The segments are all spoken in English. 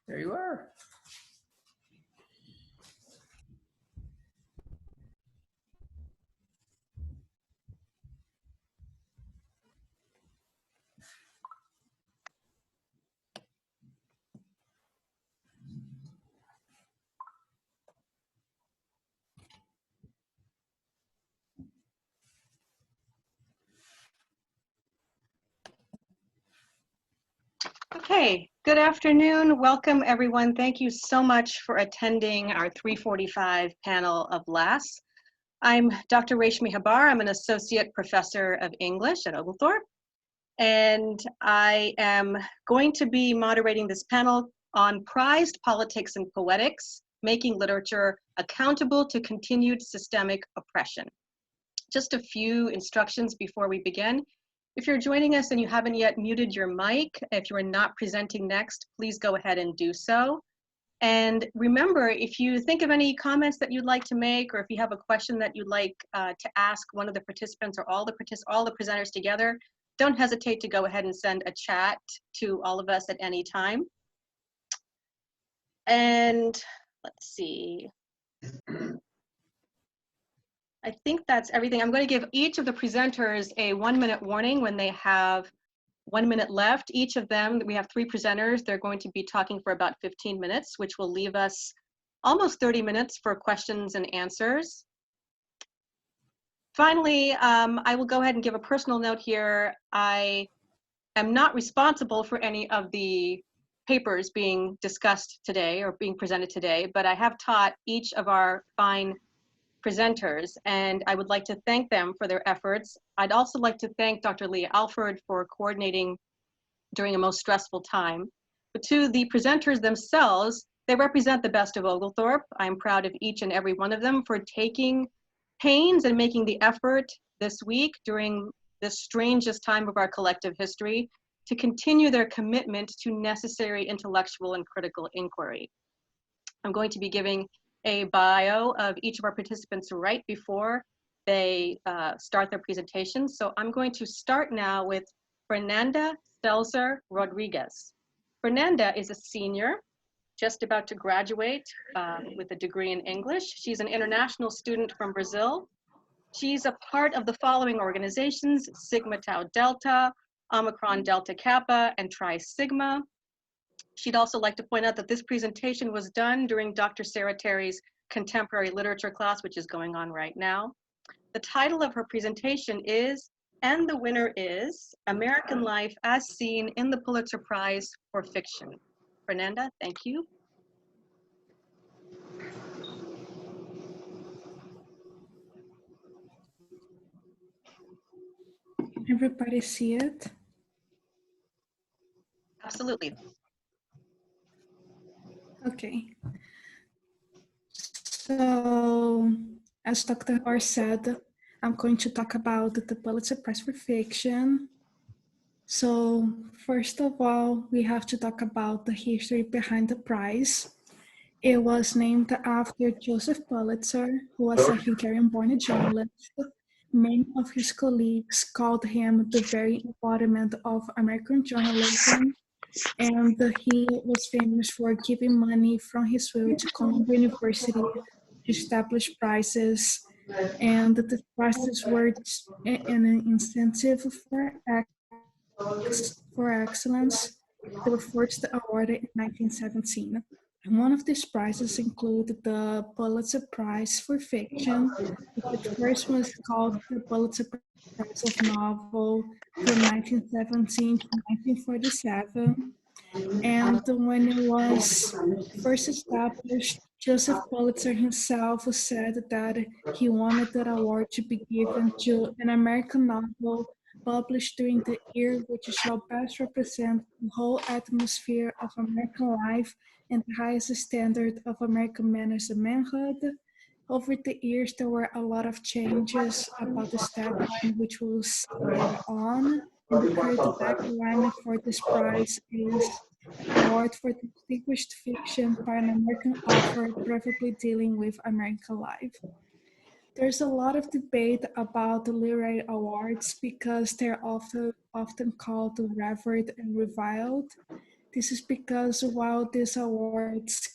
There you are. Okay, good afternoon. Welcome everyone. Thank you so much for attending our 3:45 panel of LASS. I'm Dr. Reshmi Habar. I'm an associate professor of English at Oglethorpe, and I am going to be moderating this panel on prized politics and poetics, making literature accountable to continued systemic oppression. Just a few instructions before we begin. If you're joining us and you haven't yet muted your mic, if you are not presenting next, please go ahead and do so. And remember, if you think of any comments that you'd like to make, or if you have a question that you'd like to ask one of the participants or all the presenters together, don't hesitate to go ahead and send a chat to all of us at any time. And let's see. I think that's everything. I'm going to give each of the presenters a 1-minute warning when they have 1 minute left. Each of them, we have 3 presenters. They're going to be talking for about 15 minutes, which will leave us almost 30 minutes for questions and answers. Finally, I will go ahead and give a personal note here. I am not responsible for any of the papers being discussed today or being presented today, but I have taught each of our fine presenters, and I would like to thank them for their efforts. I'd also like to thank Dr. Leah Alford for coordinating during a most stressful time. But to the presenters themselves, they represent the best of Oglethorpe. I'm proud of each and every one of them for taking pains and making the effort this week during this strangest time of our collective history to continue their commitment to necessary intellectual and critical inquiry. I'm going to be giving a bio of each of our participants right before they start their presentation. So I'm going to start now with Fernanda Stelzer Rodriguez. Fernanda is a senior, just about to graduate with a degree in English. She's an international student from Brazil. She's a part of the following organizations: Sigma Tau Delta, Omicron Delta Kappa, and Tri Sigma. She'd also like to point out that this presentation was done during Dr. Sarah Terry's contemporary literature class, which is going on right now. The title of her presentation is, and the winner is, American Life as Seen in the Pulitzer Prize for Fiction. Fernanda, thank you. Everybody see it? Absolutely. Okay. So, as Dr. Orr said, I'm going to talk about the Pulitzer Prize for Fiction. So, first of all, we have to talk about the history behind the prize. It was named after Joseph Pulitzer, who was a Hungarian-born journalist. Many of his colleagues called him the very embodiment of American journalism, and he was famous for giving money from his will to Columbia University to establish prizes, and the prizes were an incentive for excellence. They were first awarded in 1917. And one of these prizes included the Pulitzer Prize for Fiction, which first was called the Pulitzer Prize of Novel from 1917 to 1947. And when it was first established, Joseph Pulitzer himself said that he wanted that award to be given to an American novel published during the year which shall best represent the whole atmosphere of American life and the highest standard of American manners and manhood. Over the years, there were a lot of changes about this tagline, which we'll see later on. And the current tagline for this prize is award for distinguished fiction by an American author preferably dealing with American life. There's a lot of debate about the literary awards because they're often called revered and reviled. This is because while these awards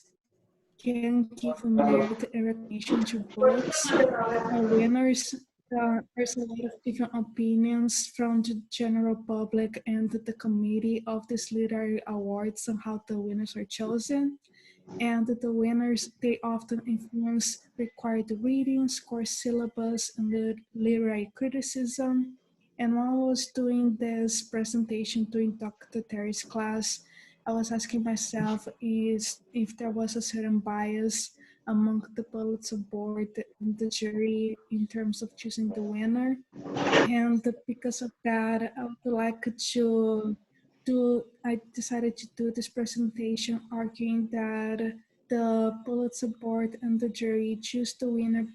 can give merit and recognition to books, winners, there's a lot of different opinions from the general public and the committee of these literary awards on how the winners are chosen. And the winners, they often influence required readings, course syllabus, and literary criticism. And while I was doing this presentation during Dr. Terry's class, I was asking myself is if there was a certain bias among the Pulitzer board and the jury in terms of choosing the winner. And because of that, I would like to I decided to do this presentation arguing that the Pulitzer board and the jury choose the winner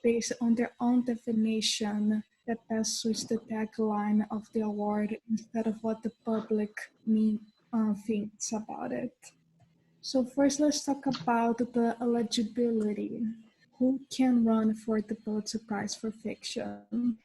based on their own definition that best suits the tagline of the award instead of what the public thinks about it. So first, let's talk about the eligibility. Who can run for the Pulitzer Prize for Fiction?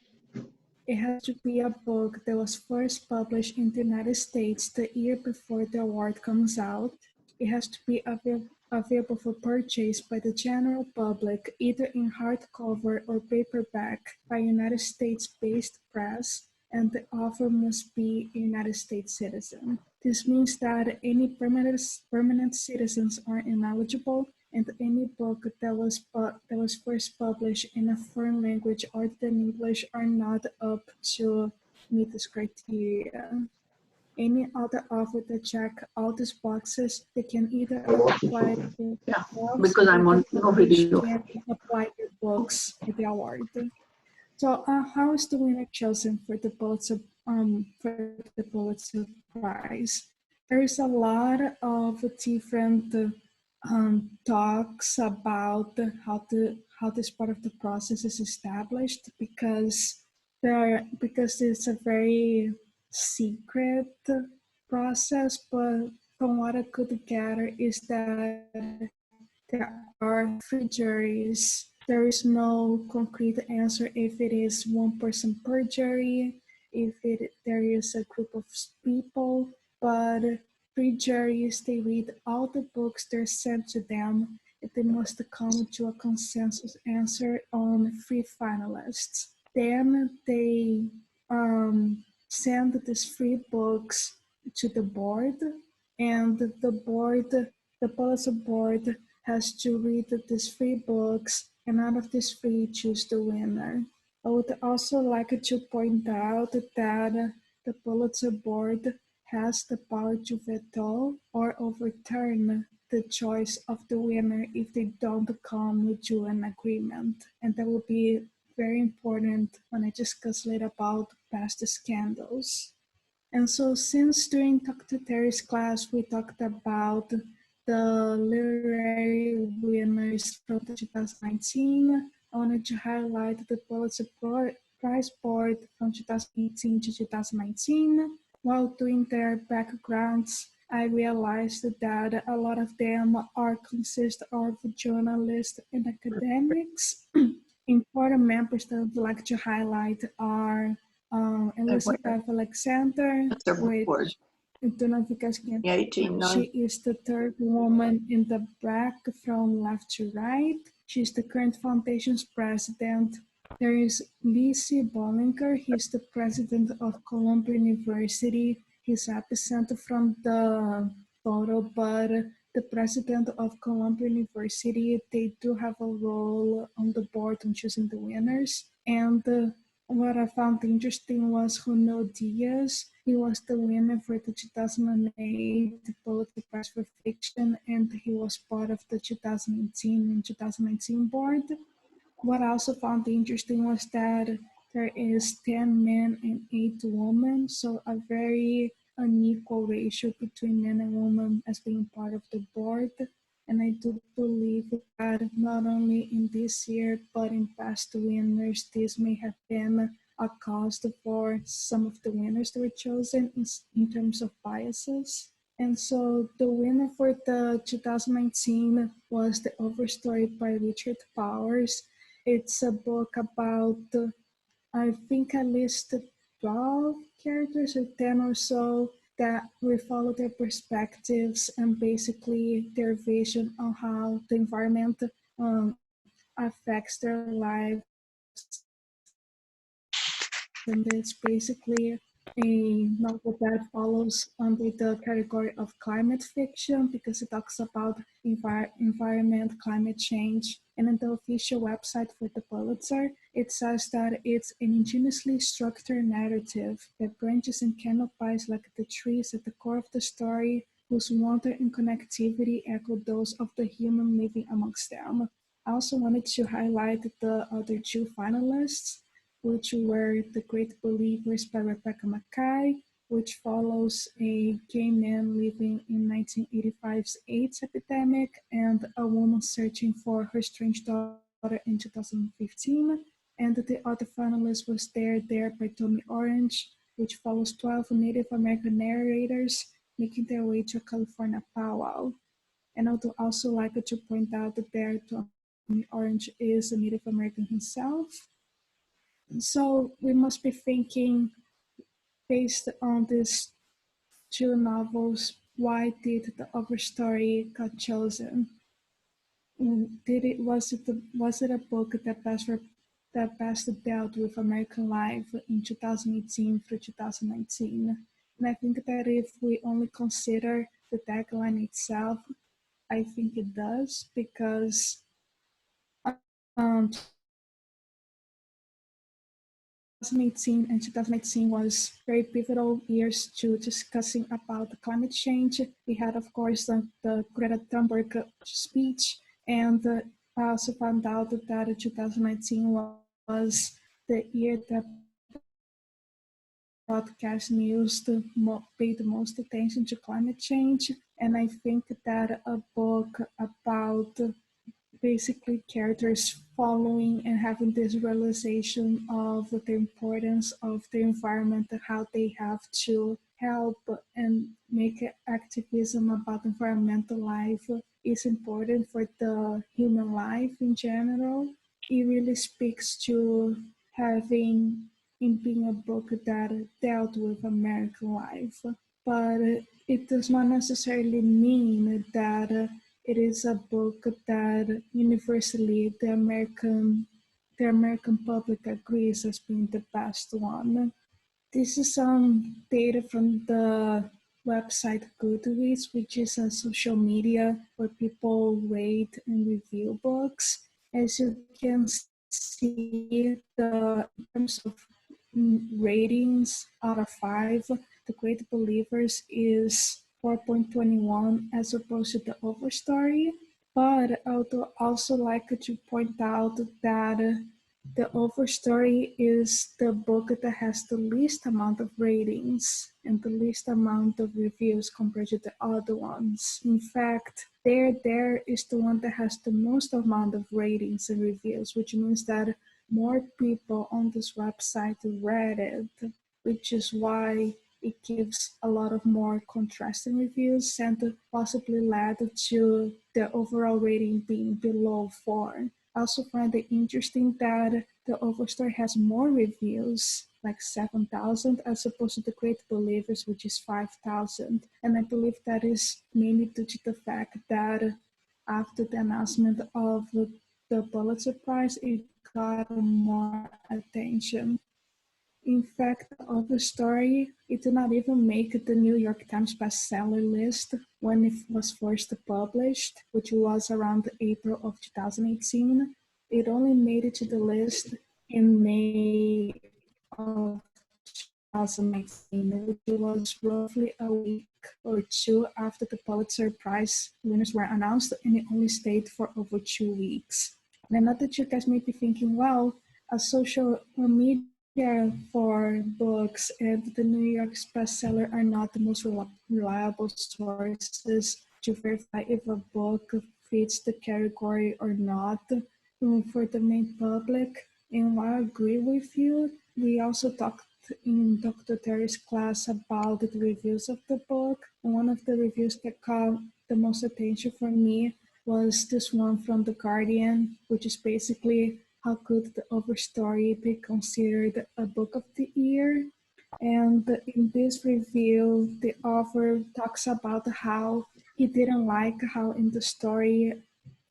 It has to be a book that was first published in the United States the year before the award comes out. It has to be available for purchase by the general public, either in hardcover or paperback by a United States-based press, and the author must be a United States citizen. This means that any permanent citizens are ineligible, and any book that was first published in a foreign language other than English are not up to meet this criteria. Any other author that check all these boxes, they can either apply for Yeah, books because or I'm the on no published video. can apply their books for the award. So how is the winner chosen for the Pulitzer Prize? There is a lot of different talks about how this part of the process is established because it's a very secret process. But from what I could gather is that there are three juries. There is no concrete answer if it is one person per jury, if there is a group of people, but three juries, they read all the books they're sent to them, and they must come to a consensus answer on three finalists. Then they send these three books to the board, and the Pulitzer board has to read these three books, and out of these three, choose the winner. I would also like to point out that the Pulitzer board has the power to veto or overturn the choice of the winner if they don't come to an agreement. And that will be very important when I discuss later about past scandals. And so since during Dr. Terry's class, we talked about the literary winners from the 2019, I wanted to highlight the Pulitzer Prize Board from 2018 to 2019. While doing their backgrounds, I realized that a lot of them consist of journalists and academics. Important members that I would like to highlight are Elizabeth Alexander, That's our board. which I don't know if you guys can. Yeah, 18, She is the third woman in the brack from left to right. She's the current foundation's president. There is Lizzie Bollinger. He's the president of Columbia University. He's absent from the photo, but the president of Columbia University, they do have a role on the board on choosing the winners. And what I found interesting was Junot Diaz. He was the winner for the 2008 Pulitzer Prize for Fiction, and he was part of the 2018 and 2019 board. What I also found interesting was that there is 10 men and 8 women, so a very unequal ratio between men and women as being part of the board. And I do believe that not only in this year, but in past winners, this may have been a cause for some of the winners that were chosen in terms of biases. And so the winner for the 2019 was The Overstory by Richard Powers. It's a book about, I think, at least 12 characters or 10 or so that we follow their perspectives and basically their vision on how the environment affects their lives. And it's basically a novel that follows under the category of climate fiction because it talks about environment, climate change. And in the official website for the Pulitzer, it says that it's an ingeniously structured narrative that branches and canopies like the trees at the core of the story, whose wonder and connectivity echo those of the human living amongst them. I also wanted to highlight the other two finalists, which were The Great Believers by Rebecca Mackay, which follows a gay man living in 1985's AIDS epidemic and a woman searching for her strange daughter in 2015. And the other finalist was There by Tommy Orange, which follows 12 Native American narrators making their way to a California powwow. And I would also like to point out that Tommy Orange is a Native American himself. So we must be thinking, based on these two novels, why did the Overstory got chosen? Was it a book that best dealt with American life in 2018 through 2019? And I think that if we only consider the tagline itself, I think it does because um, 2018 and 2019 was very pivotal years to discussing about the climate change. We had, of course, the Greta Thunberg speech, and I also found out that 2019 was the year that broadcast news paid the most attention to climate change. And I think that a book about basically characters following and having this realization of the importance of the environment and how they have to help and make activism about environmental life is important for the human life in general. It really speaks to having in being a book that dealt with American life, but it does not necessarily mean that it is a book that universally the American public agrees as being the best one. This is some data from the website Goodreads, which is a social media where people rate and review books. As you can see, in terms of ratings out of 5, The Great Believers is 4.21 as opposed to The Overstory. But I would also like to point out that the Overstory is the book that has the least amount of ratings and the least amount of reviews compared to the other ones. In fact, There is the one that has the most amount of ratings and reviews, which means that more people on this website read it, which is why it gives a lot of more contrasting reviews and possibly led to the overall rating being below 4. I also find it interesting that the Overstory has more reviews, like 7,000, as opposed to The Great Believers, which is 5,000. And I believe that is mainly due to the fact that after the announcement of the Pulitzer Prize, it got more attention. In fact, the Overstory, it did not even make the New York Times bestseller list when it was first published, which was around April of 2018. It only made it to the list in May of 2019, which was roughly a week or two after the Pulitzer Prize winners were announced, and it only stayed for over 2 weeks. And I know that you guys may be thinking, well, a social media for books and the New York's bestseller are not the most reliable sources to verify if a book fits the category or not for the main public. And while I agree with you, we also talked in Dr. Terry's class about the reviews of the book. And one of the reviews that caught the most attention for me was this one from The Guardian, which is basically how could the Overstory be considered a book of the year? And in this review, the author talks about how he didn't like how in the story,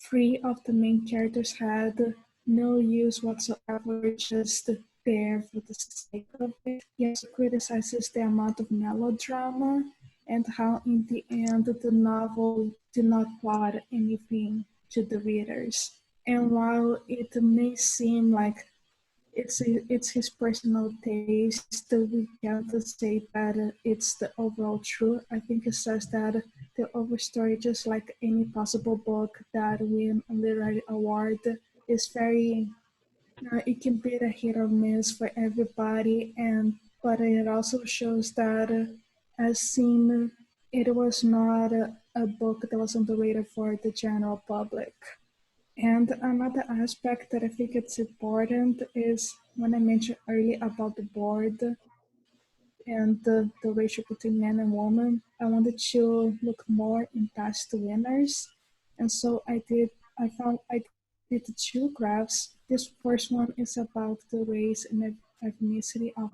three of the main characters had no use whatsoever, just there for the sake of it. He also criticizes the amount of melodrama and how in the end the novel did not plot anything to the readers. And while it may seem like it's his personal taste, we can't say that it's the overall truth. I think it says that the over story, just like any possible book that win a literary award, is very it can be a hit or miss for everybody, and but it also shows that as seen, it was not a book that was on the radar for the general public. And another aspect that I think it's important is when I mentioned earlier about the board and the ratio between men and women, I wanted to look more in past winners. And so I did two graphs. This first one is about the race and ethnicity of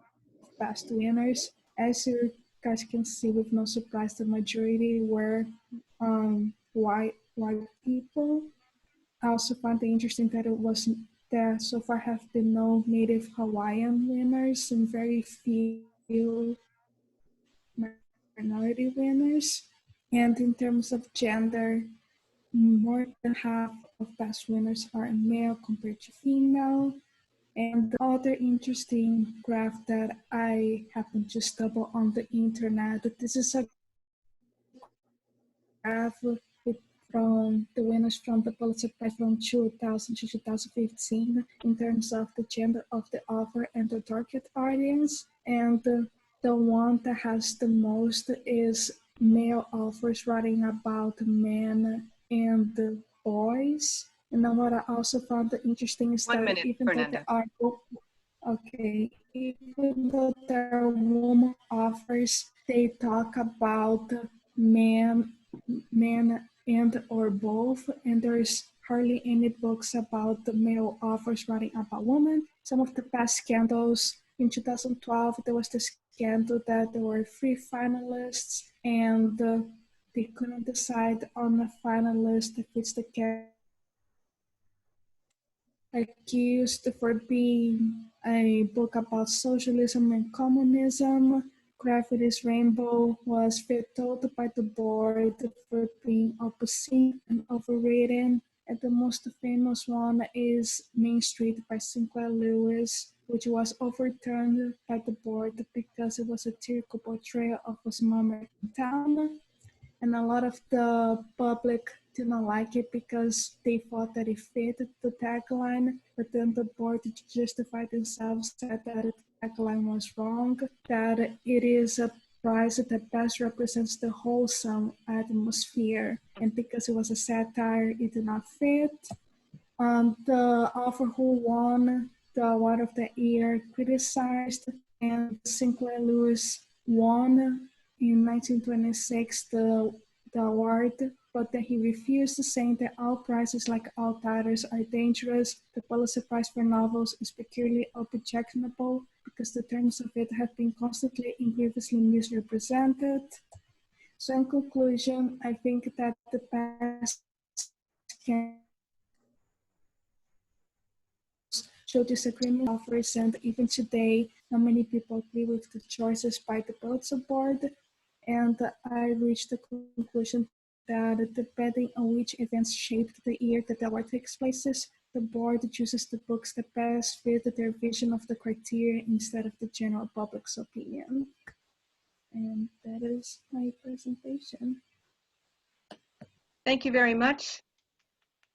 past winners. As you guys can see, with no surprise, the majority were white people. I also found it interesting that there so far have been no native Hawaiian winners and very few minority winners. And in terms of gender, more than half of past winners are male compared to female. And the other interesting graph that I happened to stumble on the internet, this is a graph from the winners from the Pulitzer Prize from 2000 to 2015 in terms of the gender of the author and the target audience. And the one that has the most is male authors writing about men and boys. And then what I also found interesting is 1 that minute, even though Fernanda. there are okay, even though there are women authors, they talk about men and or both, and there's hardly any books about the male authors writing about women. Some of the past scandals in 2012, there was the scandal that there were three finalists and they couldn't decide on a finalist if it's the accused for being a book about socialism and communism. Gravity's Rainbow was vetoed by the board for being obscene and overrated. And the most famous one is Main Street by Sinclair Lewis, which was overturned by the board because it was a satirical portrayal of a small American town. And a lot of the public did not like it because they thought that it fit the tagline, but then the board to justify themselves said that the tagline was wrong, that it is a prize that best represents the wholesome atmosphere, and because it was a satire, it did not fit. The author who won the award of the year criticized, and Sinclair Lewis won in 1926 the award, but then he refused, saying that all prizes, like all titles, are dangerous. The Pulitzer Prize for novels is peculiarly objectionable because the terms of it have been constantly and grievously misrepresented. So in conclusion, I think that the past show disagreement offers, and even today, not many people agree with the choices by the Pulitzer Board. And I reached the conclusion that depending on which events shaped the year that the award takes place, the board chooses the books that best fit their vision of the criteria instead of the general public's opinion. And that is my presentation. Thank you very much.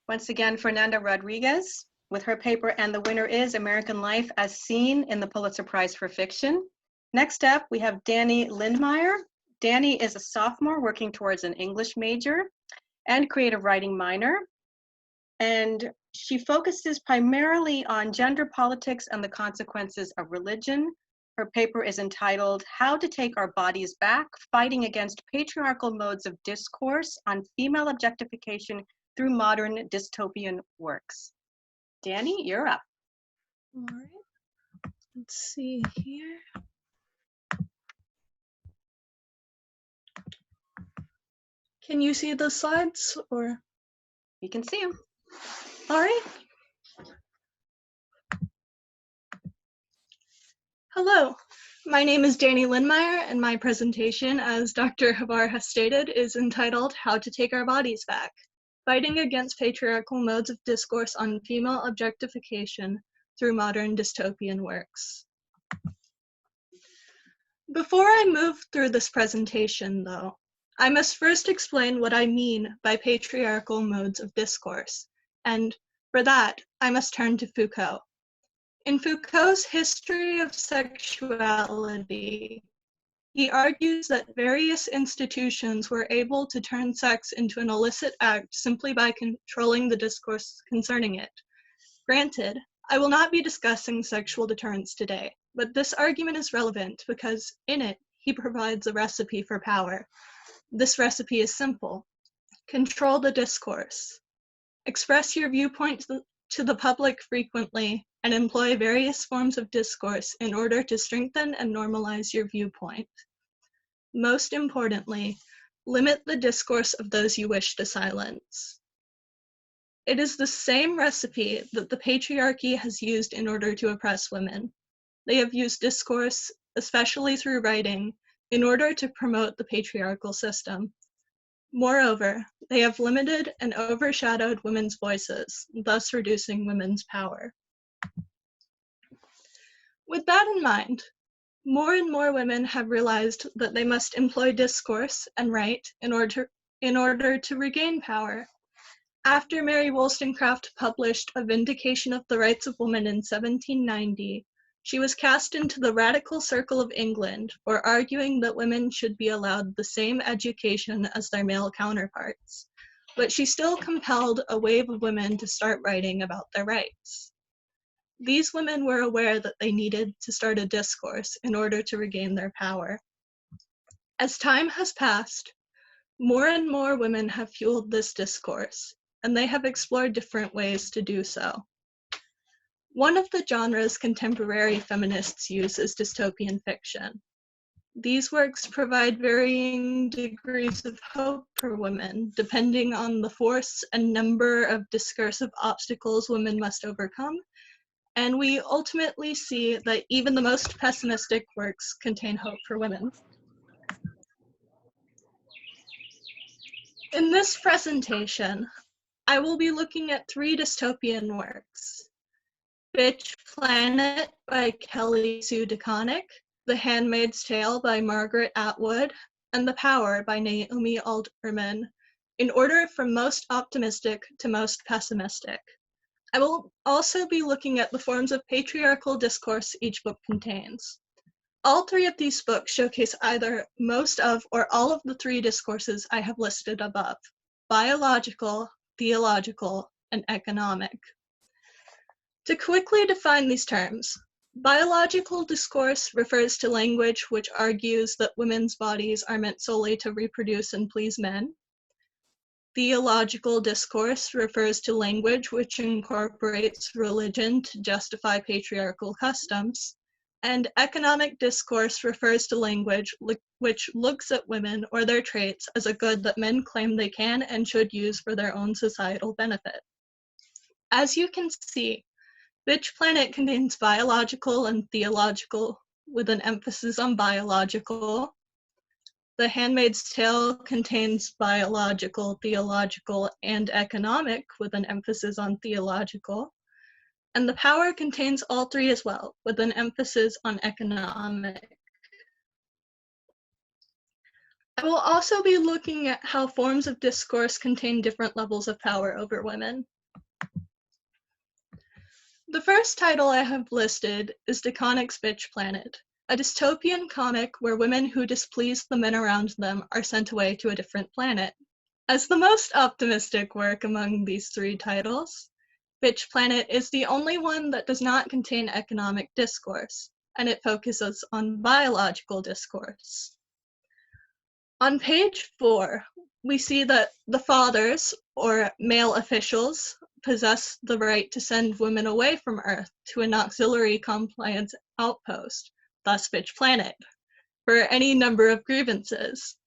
Once again, Fernanda Rodriguez with her paper, and the winner is American Life as Seen in the Pulitzer Prize for Fiction. Next up, we have Danny Lindmeyer. Danny is a sophomore working towards an English major and creative writing minor. And she focuses primarily on gender politics and the consequences of religion. Her paper is entitled How to Take Our Bodies Back, Fighting Against Patriarchal Modes of Discourse on Female Objectification Through Modern Dystopian Works. Danny, you're up. All right, let's see here. Can you see the slides or? You can see them. All right. Hello, my name is Danny Lindmeyer, and my presentation, as Dr. Havar has stated, is entitled How to Take Our Bodies Back, Fighting Against Patriarchal Modes of Discourse on Female Objectification Through Modern Dystopian Works. Before I move through this presentation, though, I must first explain what I mean by patriarchal modes of discourse, and for that, I must turn to Foucault. In Foucault's History of Sexuality, he argues that various institutions were able to turn sex into an illicit act simply by controlling the discourse concerning it. Granted, I will not be discussing sexual deterrence today, but this argument is relevant because in it, he provides a recipe for power. This recipe is simple. Control the discourse. Express your viewpoint to the public frequently, and employ various forms of discourse in order to strengthen and normalize your viewpoint. Most importantly, limit the discourse of those you wish to silence. It is the same recipe that the patriarchy has used in order to oppress women. They have used discourse, especially through writing, in order to promote the patriarchal system. Moreover, they have limited and overshadowed women's voices, thus reducing women's power. With that in mind, more and more women have realized that they must employ discourse and write in order to regain power. After Mary Wollstonecraft published A Vindication of the Rights of Woman in 1790, she was cast into the radical circle of England for arguing that women should be allowed the same education as their male counterparts, but she still compelled a wave of women to start writing about their rights. These women were aware that they needed to start a discourse in order to regain their power. As time has passed, more and more women have fueled this discourse, and they have explored different ways to do so. One of the genres contemporary feminists use is dystopian fiction. These works provide varying degrees of hope for women, depending on the force and number of discursive obstacles women must overcome, and we ultimately see that even the most pessimistic works contain hope for women. In this presentation, I will be looking at 3 dystopian works: Bitch Planet by Kelly Sue DeConnick, The Handmaid's Tale by Margaret Atwood, and The Power by Naomi Alderman, in order from most optimistic to most pessimistic. I will also be looking at the forms of patriarchal discourse each book contains. All 3 of these books showcase either most of or all of the 3 discourses I have listed above: biological, theological, and economic. To quickly define these terms, biological discourse refers to language which argues that women's bodies are meant solely to reproduce and please men. Theological discourse refers to language which incorporates religion to justify patriarchal customs. And economic discourse refers to language which looks at women or their traits as a good that men claim they can and should use for their own societal benefit. As you can see, Bitch Planet contains biological and theological, with an emphasis on biological. The Handmaid's Tale contains biological, theological, and economic, with an emphasis on theological. And The Power contains all 3 as well, with an emphasis on economic. I will also be looking at how forms of discourse contain different levels of power over women. The first title I have listed is DeConnick's Bitch Planet, a dystopian comic where women who displease the men around them are sent away to a different planet. As the most optimistic work among these 3 titles, Bitch Planet is the only one that does not contain economic discourse, and it focuses on biological discourse. On page 4, we see that the fathers, or male officials, possess the right to send women away from Earth to an auxiliary compliance outpost, thus Bitch Planet, for any number of grievances.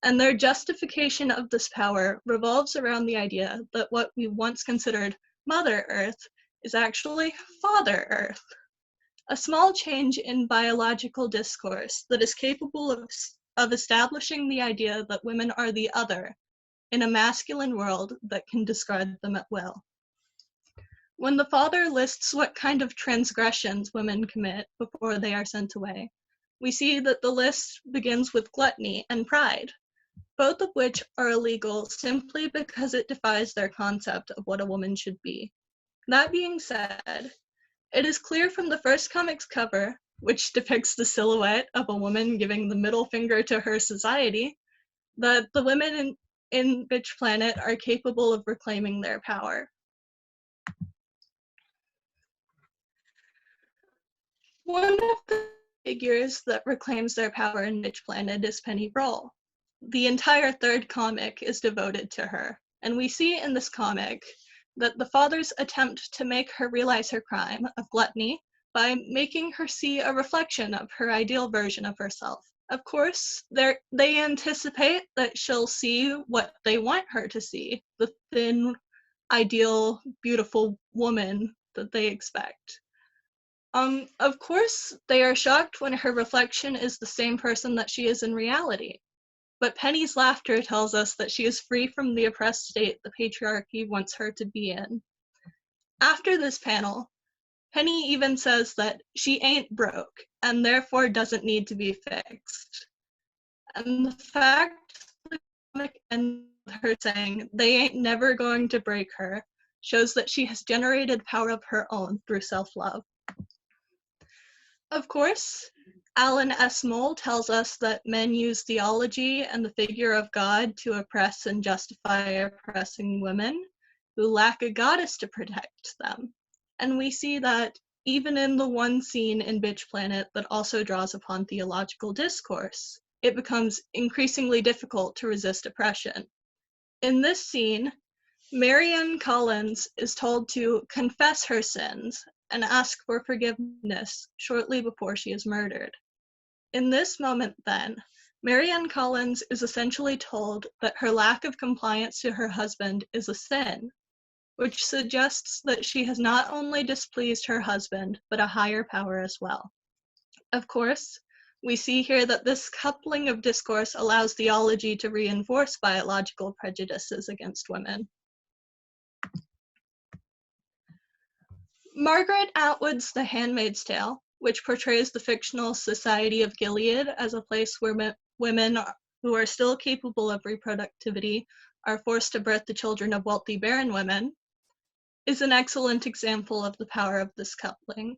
and their justification of this power revolves around the idea that what we once considered Mother Earth is actually Father Earth, a small change in biological discourse that is capable of establishing the idea that women are the other in a masculine world that can discard them at will. When the father lists what kind of transgressions women commit before they are sent away, we see that the list begins with gluttony and pride, both of which are illegal simply because it defies their concept of what a woman should be. That being said, it is clear from the first comic's cover, which depicts the silhouette of a woman giving the middle finger to her society, that the women in Bitch Planet are capable of reclaiming their power. One of the figures that reclaims their power in Bitch Planet is Penny Roll. The entire third comic is devoted to her, and we see in this comic that the fathers attempt to make her realize her crime of gluttony by making her see a reflection of her ideal version of herself. Of course, they anticipate that she'll see what they want her to see, the thin, ideal, beautiful woman that they expect. Of course, they are shocked when her reflection is the same person that she is in reality. But Penny's laughter tells us that she is free from the oppressed state the patriarchy wants her to be in. After this panel, Penny even says that she ain't broke, and therefore doesn't need to be fixed. And the fact the comic ends with her saying they ain't never going to break her shows that she has generated power of her own through self-love. Of course, Alan S. Moll tells us that men use theology and the figure of God to oppress and justify oppressing women who lack a goddess to protect them. And we see that even in the one scene in Bitch Planet that also draws upon theological discourse, it becomes increasingly difficult to resist oppression. In this scene, Marianne Collins is told to confess her sins and ask for forgiveness shortly before she is murdered. In this moment, then, Marianne Collins is essentially told that her lack of compliance to her husband is a sin, which suggests that she has not only displeased her husband, but a higher power as well. Of course, we see here that this coupling of discourse allows theology to reinforce biological prejudices against women. Margaret Atwood's The Handmaid's Tale, which portrays the fictional society of Gilead as a place where women who are still capable of reproductivity are forced to birth the children of wealthy barren women, is an excellent example of the power of this coupling.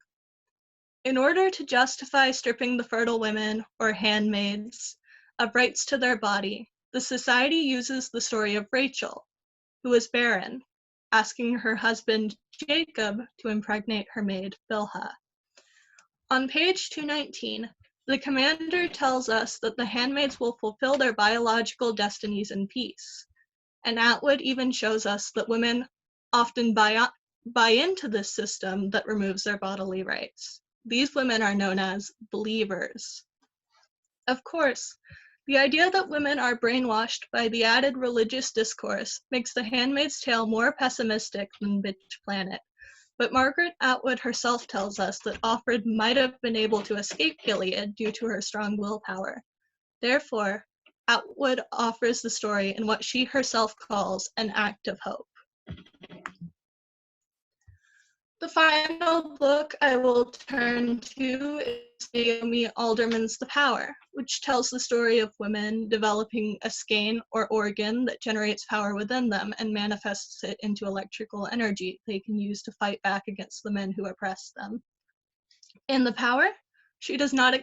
In order to justify stripping the fertile women, or handmaids, of rights to their body, the society uses the story of Rachel, who is barren, asking her husband Jacob to impregnate her maid Bilhah. On page 219, the commander tells us that the handmaids will fulfill their biological destinies in peace, and Atwood even shows us that women often buy into this system that removes their bodily rights. These women are known as believers. Of course, the idea that women are brainwashed by the added religious discourse makes The Handmaid's Tale more pessimistic than Bitch Planet, but Margaret Atwood herself tells us that Offred might have been able to escape Gilead due to her strong willpower. Therefore, Atwood offers the story in what she herself calls an act of hope. The final book I will turn to is Naomi Alderman's The Power, which tells the story of women developing a skein or organ that generates power within them and manifests it into electrical energy they can use to fight back against the men who oppress them. In The Power, she does not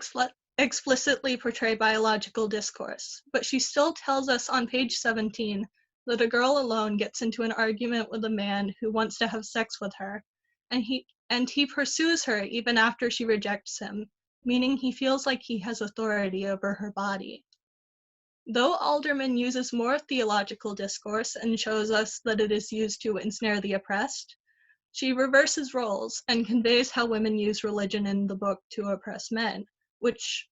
explicitly portray biological discourse, but she still tells us on page 17 that a girl alone gets into an argument with a man who wants to have sex with her, and he pursues her even after she rejects him, meaning he feels like he has authority over her body. Though Alderman uses more theological discourse and shows us that it is used to ensnare the oppressed, she reverses roles and conveys how women use religion in the book to oppress men, which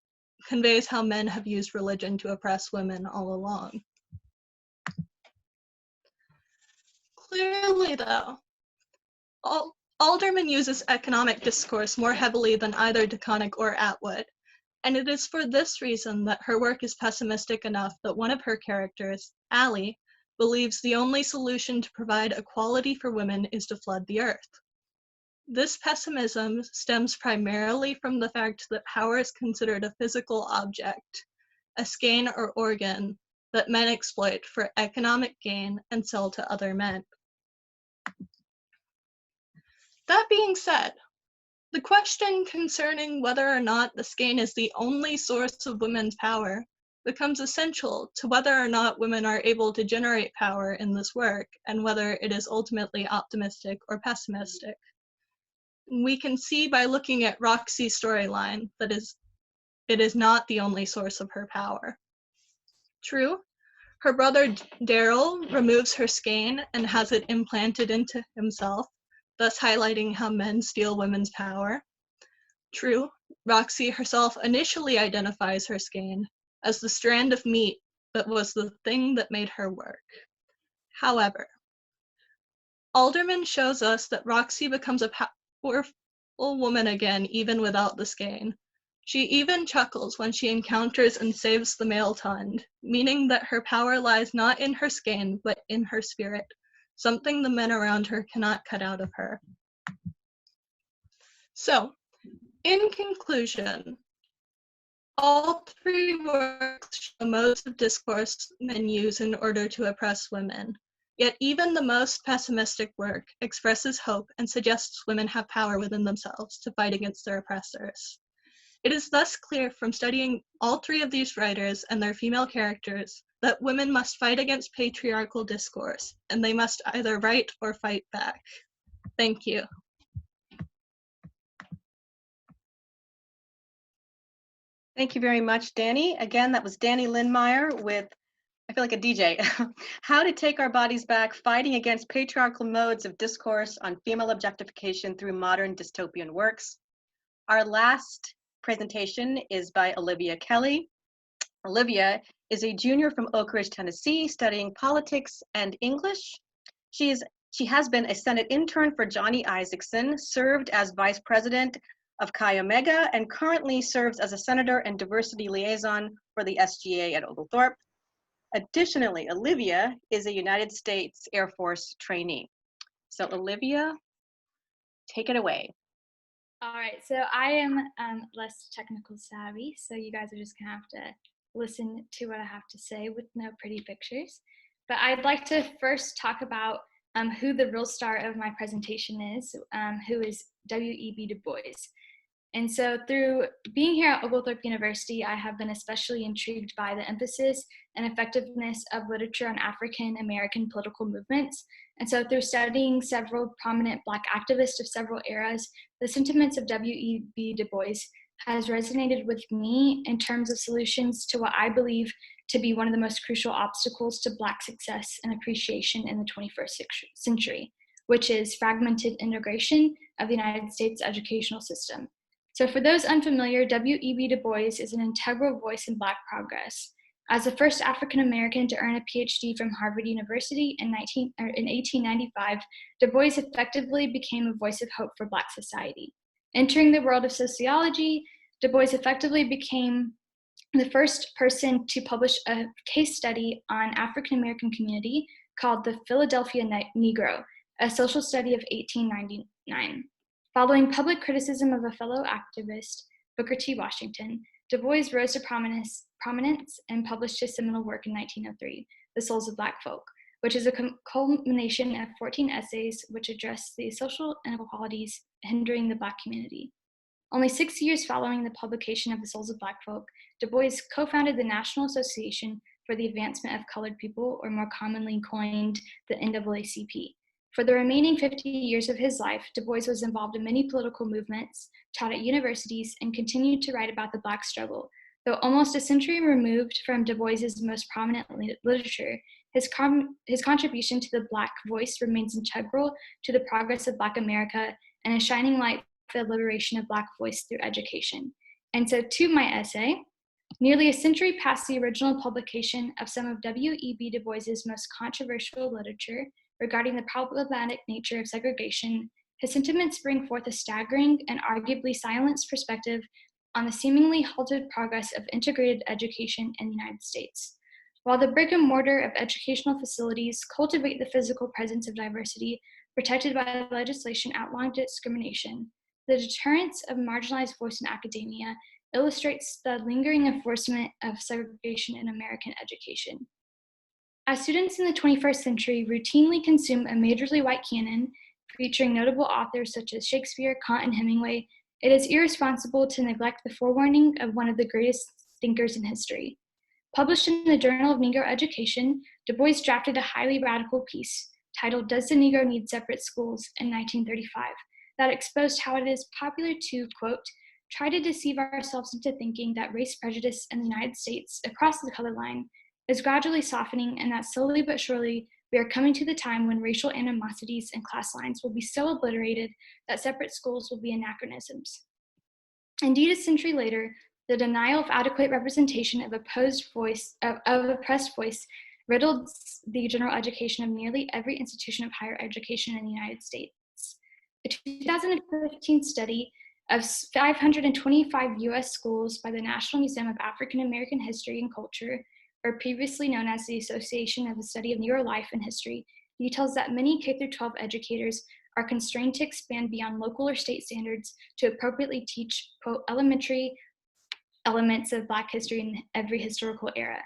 conveys how men have used religion to oppress women all along. Clearly, though, Alderman uses economic discourse more heavily than either DeConnick or Atwood, and it is for this reason that her work is pessimistic enough that one of her characters, Allie, believes the only solution to provide equality for women is to flood the earth. This pessimism stems primarily from the fact that power is considered a physical object, a skein or organ that men exploit for economic gain and sell to other men. That being said, the question concerning whether or not the skein is the only source of women's power becomes essential to whether or not women are able to generate power in this work and whether it is ultimately optimistic or pessimistic. We can see by looking at Roxy's storyline that it is not the only source of her power. True, her brother Daryl removes her skein and has it implanted into himself, thus highlighting how men steal women's power. True, Roxy herself initially identifies her skein as the strand of meat that was the thing that made her work. However, Alderman shows us that Roxy becomes a powerful woman again even without the skein. She even chuckles when she encounters and saves the male tund, meaning that her power lies not in her skein but in her spirit, something the men around her cannot cut out of her. So, in conclusion, all three works show modes of discourse men use in order to oppress women, yet even the most pessimistic work expresses hope and suggests women have power within themselves to fight against their oppressors. It is thus clear from studying all three of these writers and their female characters that women must fight against patriarchal discourse, and they must either write or fight back. Thank you. Thank you very much, Danny. Again, that was Danny Lindmeyer with, I feel like a DJ, How to Take Our Bodies Back, Fighting Against Patriarchal Modes of Discourse on Female Objectification Through Modern Dystopian Works. Our last presentation is by Olivia Kelly. Olivia is a junior from Oak Ridge, Tennessee, studying politics and English. She has been a Senate intern for Johnny Isakson, served as vice president of Chi Omega, and currently serves as a senator and diversity liaison for the SGA at Oglethorpe. Additionally, Olivia is a United States Air Force trainee. So Olivia, take it away. All right, so I am less technical savvy, so you guys are just gonna have to listen to what I have to say with no pretty pictures. But I'd like to first talk about who the real star of my presentation is, who is W.E.B. Du Bois. And so through being here at Oglethorpe University, I have been especially intrigued by the emphasis and effectiveness of literature on African American political movements. And so through studying several prominent Black activists of several eras, the sentiments of W.E.B. Du Bois has resonated with me in terms of solutions to what I believe to be one of the most crucial obstacles to Black success and appreciation in the 21st century, which is fragmented integration of the United States educational system. So for those unfamiliar, W.E.B. Du Bois is an integral voice in Black progress. As the first African-American to earn a PhD from Harvard University in 1895, Du Bois effectively became a voice of hope for Black society. Entering the world of sociology, Du Bois effectively became the first person to publish a case study on African-American community called the Philadelphia Negro, a social study of 1899. Following public criticism of a fellow activist, Booker T. Washington, Du Bois rose to prominence and published his seminal work in 1903, The Souls of Black Folk, which is a culmination of 14 essays which address the social inequalities hindering the Black community. Only 6 years following the publication of The Souls of Black Folk, Du Bois co-founded the National Association for the Advancement of Colored People, or more commonly coined the NAACP. For the remaining 50 years of his life, Du Bois was involved in many political movements, taught at universities, and continued to write about the Black struggle. Though almost a century removed from Du Bois's most prominent literature, his contribution to the Black voice remains integral to the progress of Black America and a shining light for the liberation of Black voice through education. And so to my essay, Nearly a century past the original publication of some of W.E.B. Du Bois's most controversial literature regarding the problematic nature of segregation, his sentiments bring forth a staggering and arguably silenced perspective on the seemingly halted progress of integrated education in the United States. While the brick and mortar of educational facilities cultivate the physical presence of diversity protected by legislation outlawing discrimination, the deterrence of marginalized voice in academia illustrates the lingering enforcement of segregation in American education. As students in the 21st century routinely consume a majorly white canon featuring notable authors such as Shakespeare, Kant, and Hemingway, it is irresponsible to neglect the forewarning of one of the greatest thinkers in history. Published in the Journal of Negro Education, Du Bois drafted a highly radical piece titled "Does the Negro Need Separate Schools?" in 1935 that exposed how it is popular to, quote, try to deceive ourselves into thinking that race prejudice in the United States across the color line is gradually softening, and that slowly but surely we are coming to the time when racial animosities and class lines will be so obliterated that separate schools will be anachronisms. Indeed, a century later, the denial of adequate representation of oppressed voice riddled the general education of nearly every institution of higher education in the United States. A 2015 study of 525 US schools by the National Museum of African American History and Culture, or previously known as the Association of the Study of Negro Life and History, details that many K-12 educators are constrained to expand beyond local or state standards to appropriately teach, quote, elementary elements of Black history in every historical era.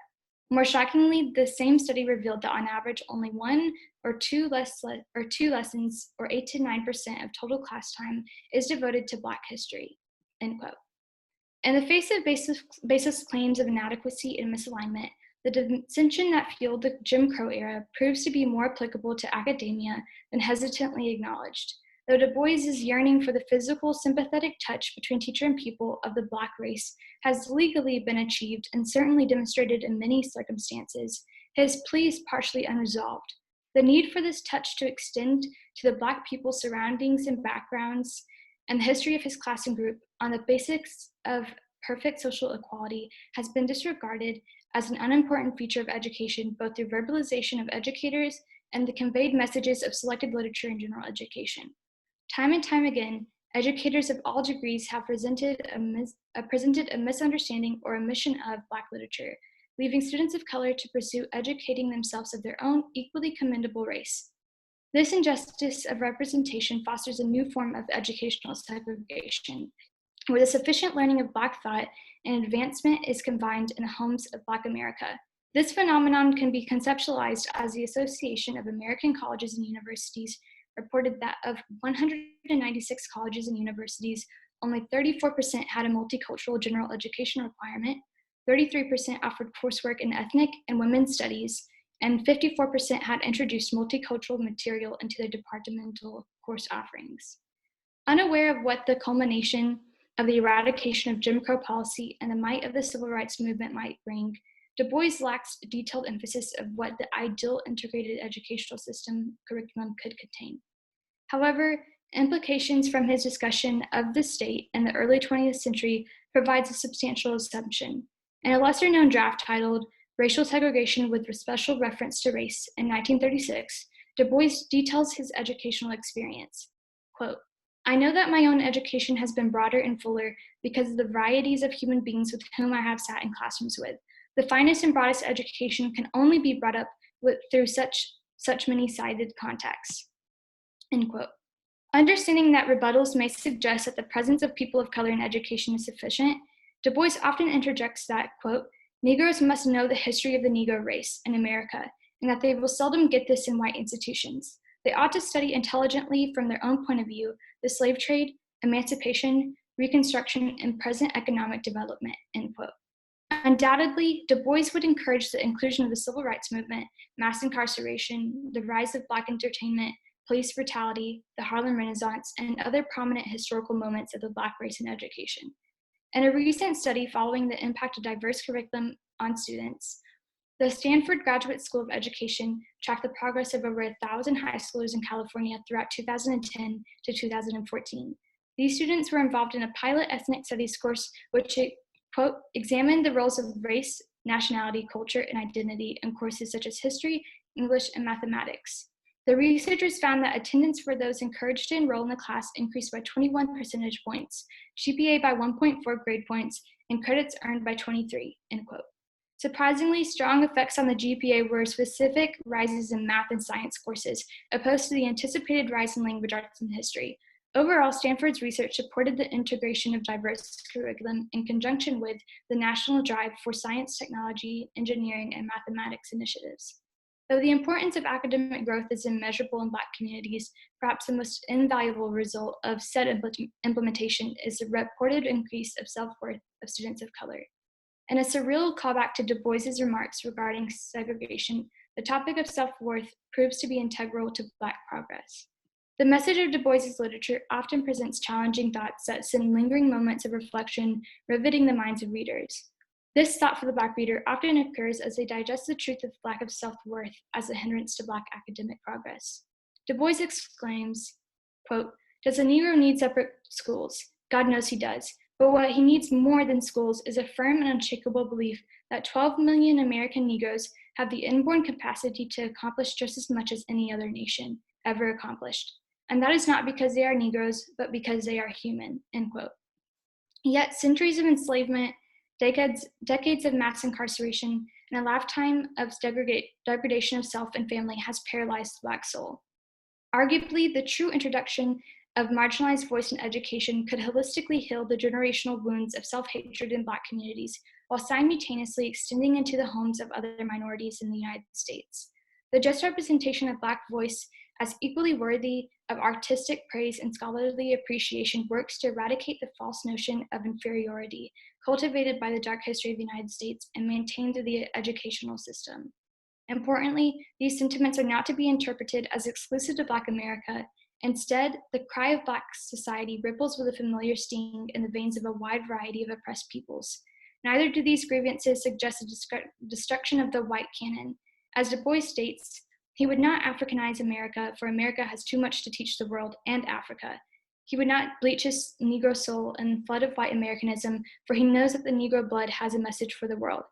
More shockingly, the same study revealed that on average, only one or two lessons, or 8 to 9% of total class time, is devoted to Black history, end quote. In the face of baseless claims of inadequacy and misalignment, the dissension that fueled the Jim Crow era proves to be more applicable to academia than hesitantly acknowledged. Though Du Bois's yearning for the physical, sympathetic touch between teacher and pupil of the Black race has legally been achieved and certainly demonstrated in many circumstances, his plea is partially unresolved. The need for this touch to extend to the Black pupil's surroundings and backgrounds and the history of his class and group on the basics of perfect social equality has been disregarded as an unimportant feature of education, both through verbalization of educators and the conveyed messages of selected literature in general education. Time and time again, educators of all degrees have presented a misunderstanding or omission of Black literature, leaving students of color to pursue educating themselves of their own equally commendable race. This injustice of representation fosters a new form of educational segregation, where the sufficient learning of Black thought and advancement is combined in the homes of Black America. This phenomenon can be conceptualized as the Association of American Colleges and Universities reported that of 196 colleges and universities, only 34% had a multicultural general education requirement, 33% offered coursework in ethnic and women's studies, and 54% had introduced multicultural material into their departmental course offerings. Unaware of what the culmination of the eradication of Jim Crow policy and the might of the civil rights movement might bring, Du Bois lacks a detailed emphasis of what the ideal integrated educational system curriculum could contain. However, implications from his discussion of the state in the early 20th century provides a substantial assumption. In a lesser-known draft titled Racial Segregation with Special Reference to Race in 1936, Du Bois details his educational experience. Quote, I know that my own education has been broader and fuller because of the varieties of human beings with whom I have sat in classrooms with. The finest and broadest education can only be brought up through such many-sided contacts, end quote. Understanding that rebuttals may suggest that the presence of people of color in education is sufficient, Du Bois often interjects that, quote, Negroes must know the history of the Negro race in America, and that they will seldom get this in white institutions. They ought to study intelligently from their own point of view the slave trade, emancipation, Reconstruction, and present economic development, end quote. Undoubtedly, Du Bois would encourage the inclusion of the civil rights movement, mass incarceration, the rise of Black entertainment, police brutality, the Harlem Renaissance, and other prominent historical moments of the Black race in education. In a recent study following the impact of diverse curriculum on students, the Stanford Graduate School of Education tracked the progress of over 1,000 high schoolers in California throughout 2010 to 2014. These students were involved in a pilot ethnic studies course, which quote, examined the roles of race, nationality, culture, and identity in courses such as history, English, and mathematics. The researchers found that attendance for those encouraged to enroll in the class increased by 21 percentage points, GPA by 1.4 grade points, and credits earned by 23, end quote. Surprisingly, strong effects on the GPA were specific rises in math and science courses, opposed to the anticipated rise in language arts and history. Overall, Stanford's research supported the integration of diverse curriculum in conjunction with the national drive for science, technology, engineering, and mathematics initiatives. Though the importance of academic growth is immeasurable in Black communities, perhaps the most invaluable result of said implementation is the reported increase of self-worth of students of color. In a surreal callback to Du Bois's remarks regarding segregation, the topic of self-worth proves to be integral to Black progress. The message of Du Bois's literature often presents challenging thoughts that send lingering moments of reflection, riveting the minds of readers. This thought for the Black reader often occurs as they digest the truth of lack of self-worth as a hindrance to Black academic progress. Du Bois exclaims, quote, does a Negro need separate schools? God knows he does. But what he needs more than schools is a firm and unshakable belief that 12 million American Negroes have the inborn capacity to accomplish just as much as any other nation ever accomplished. And that is not because they are Negroes, but because they are human, end quote. Yet centuries of enslavement, decades of mass incarceration, and a lifetime of degradation of self and family has paralyzed the Black soul. Arguably, the true introduction of marginalized voice in education could holistically heal the generational wounds of self-hatred in Black communities, while simultaneously extending into the homes of other minorities in the United States. The just representation of Black voice as equally worthy of artistic praise and scholarly appreciation works to eradicate the false notion of inferiority cultivated by the dark history of the United States and maintained through the educational system. Importantly, these sentiments are not to be interpreted as exclusive to Black America. Instead, the cry of Black society ripples with a familiar sting in the veins of a wide variety of oppressed peoples. Neither do these grievances suggest a destruction of the white canon. As Du Bois states, he would not Africanize America, for America has too much to teach the world and Africa. He would not bleach his Negro soul in the flood of white Americanism, for he knows that the Negro blood has a message for the world.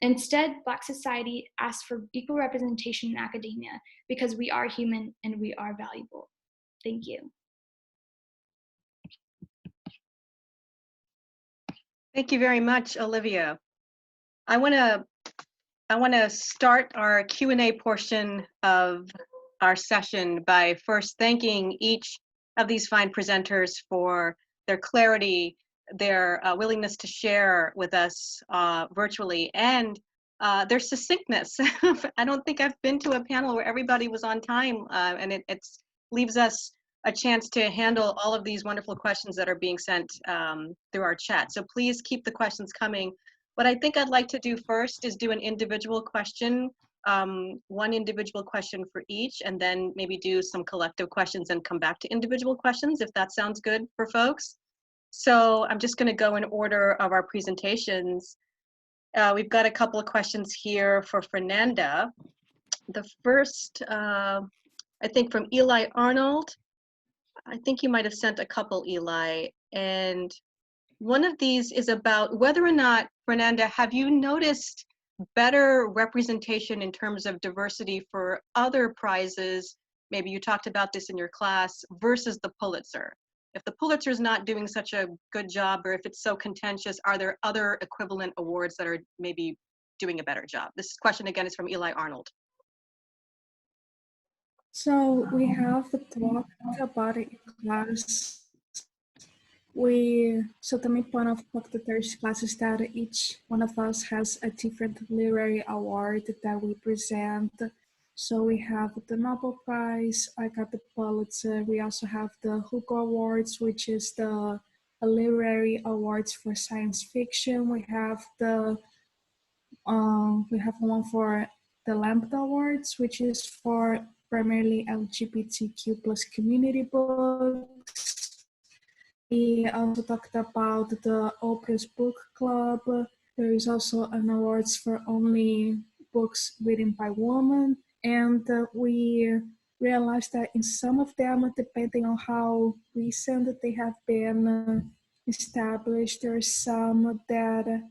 Instead, Black society asks for equal representation in academia because we are human and we are valuable. Thank you. Thank you very much, Olivia. I want to start our Q&A portion of our session by first thanking each of these fine presenters for their clarity, their willingness to share with us virtually, and their succinctness. I don't think I've been to a panel where everybody was on time, and it leaves us a chance to handle all of these wonderful questions that are being sent through our chat. So please keep the questions coming. What I think I'd like to do first is do an individual question, one individual question for each, and then maybe do some collective questions and come back to individual questions, if that sounds good for folks. So I'm just going to go in order of our presentations. We've got a couple of questions here for Fernanda. The first, I think from Eli Arnold. I think you might have sent a couple, Eli. And one of these is about whether or not, Fernanda, have you noticed better representation in terms of diversity for other prizes? Maybe you talked about this in your class versus the Pulitzer. If the Pulitzer is not doing such a good job, or if it's so contentious, are there other equivalent awards that are maybe doing a better job? This question again is from Eli Arnold. So we have talked about it in class. So the main point of Poetics class is that each one of us has a different literary award that we present. So we have the Nobel Prize, I got the Pulitzer. We also have the Hugo Awards, which is the literary awards for science fiction. We have one for the Lambda Awards, which is for primarily LGBTQ plus community books. We also talked about the Oprah's Book Club. There is also an awards for only books written by women. And we realized that in some of them, depending on how recent they have been established, there are some that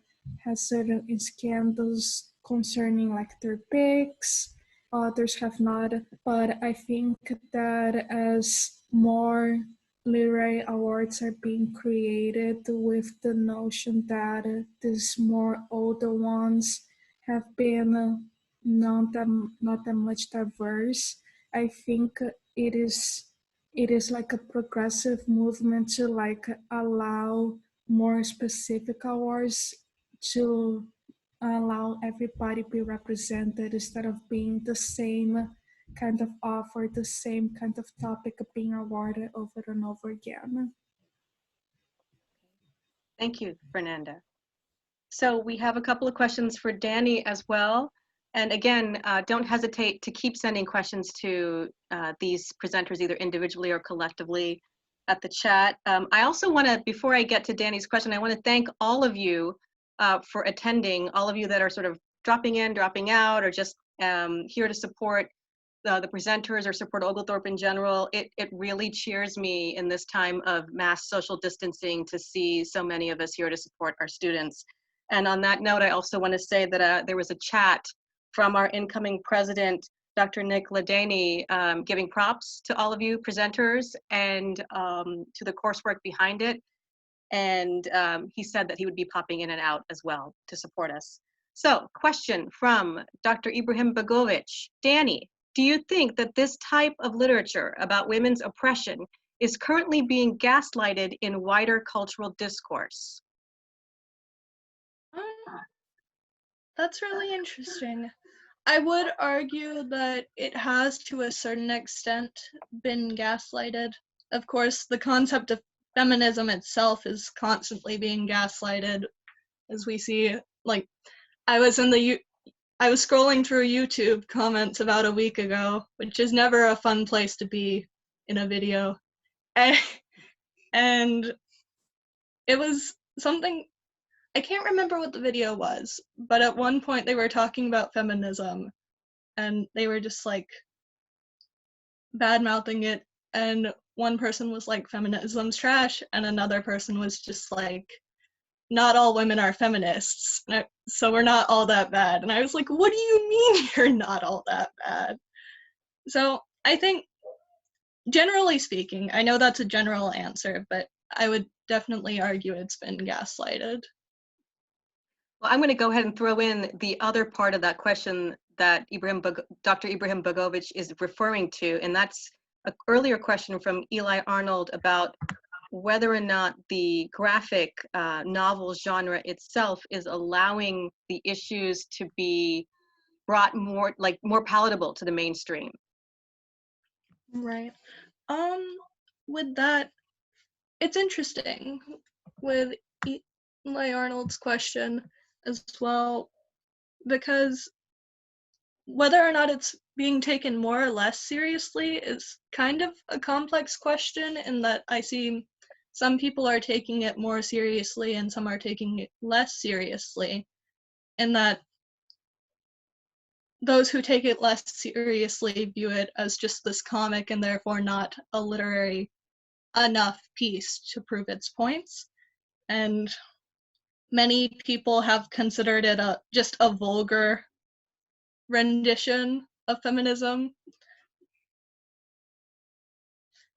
has certain scandals concerning like their picks. Others have not, but I think that as more literary awards are being created with the notion that these more older ones have been not that much diverse, I think it is like a progressive movement to like allow more specific awards to allow everybody be represented instead of being the same kind of offer, the same kind of topic being awarded over and over again. Thank you, Fernanda. So we have a couple of questions for Danny as well. And again, don't hesitate to keep sending questions to these presenters either individually or collectively at the chat. I also want to, before I get to Danny's question, I want to thank all of you for attending, all of you that are sort of dropping in, dropping out, or just here to support the presenters or support Oglethorpe in general. It really cheers me in this time of mass social distancing to see so many of us here to support our students. And on that note, I also want to say that there was a chat from our incoming president, Dr. Nick Ladaney, giving props to all of you presenters and to the coursework behind it. And he said that he would be popping in and out as well to support us. So, question from Dr. Ibrahim Begovic. Danny, do you think that this type of literature about women's oppression is currently being gaslighted in wider cultural discourse? That's really interesting. I would argue that it has, to a certain extent, been gaslighted. Of course, the concept of feminism itself is constantly being gaslighted, as we see. Like, I was scrolling through YouTube comments about a week ago, which is never a fun place to be in a video, and it was something. I can't remember what the video was, but at one point they were talking about feminism, and they were just like bad-mouthing it, and one person was like, feminism's trash, and another person was just like, not all women are feminists, so we're not all that bad. And I was like, what do you mean you're not all that bad? So I think, generally speaking, I know that's a general answer, but I would definitely argue it's been gaslighted. Well, I'm going to go ahead and throw in the other part of that question that Dr. Ibrahim Begovic is referring to, and that's an earlier question from Eli Arnold about whether or not the graphic novel genre itself is allowing the issues to be brought more palatable to the mainstream. Right. With that, it's interesting with Eli Arnold's question as well, because whether or not it's being taken more or less seriously is kind of a complex question, in that I see some people are taking it more seriously and some are taking it less seriously, and that those who take it less seriously view it as just this comic and therefore not a literary enough piece to prove its points. And many people have considered it just a vulgar rendition of feminism.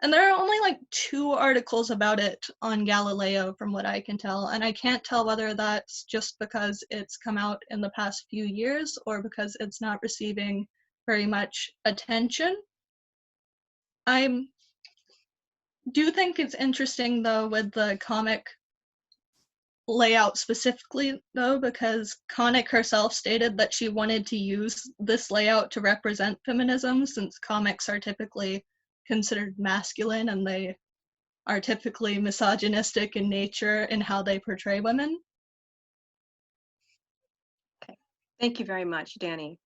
And there are only like 2 articles about it on Galileo from what I can tell, and I can't tell whether that's just because it's come out in the past few years or because it's not receiving very much attention. I do think it's interesting though with the comic layout specifically though, because Connick herself stated that she wanted to use this layout to represent feminism, since comics are typically considered masculine and they are typically misogynistic in nature in how they portray women. Okay, thank you very much, Danny.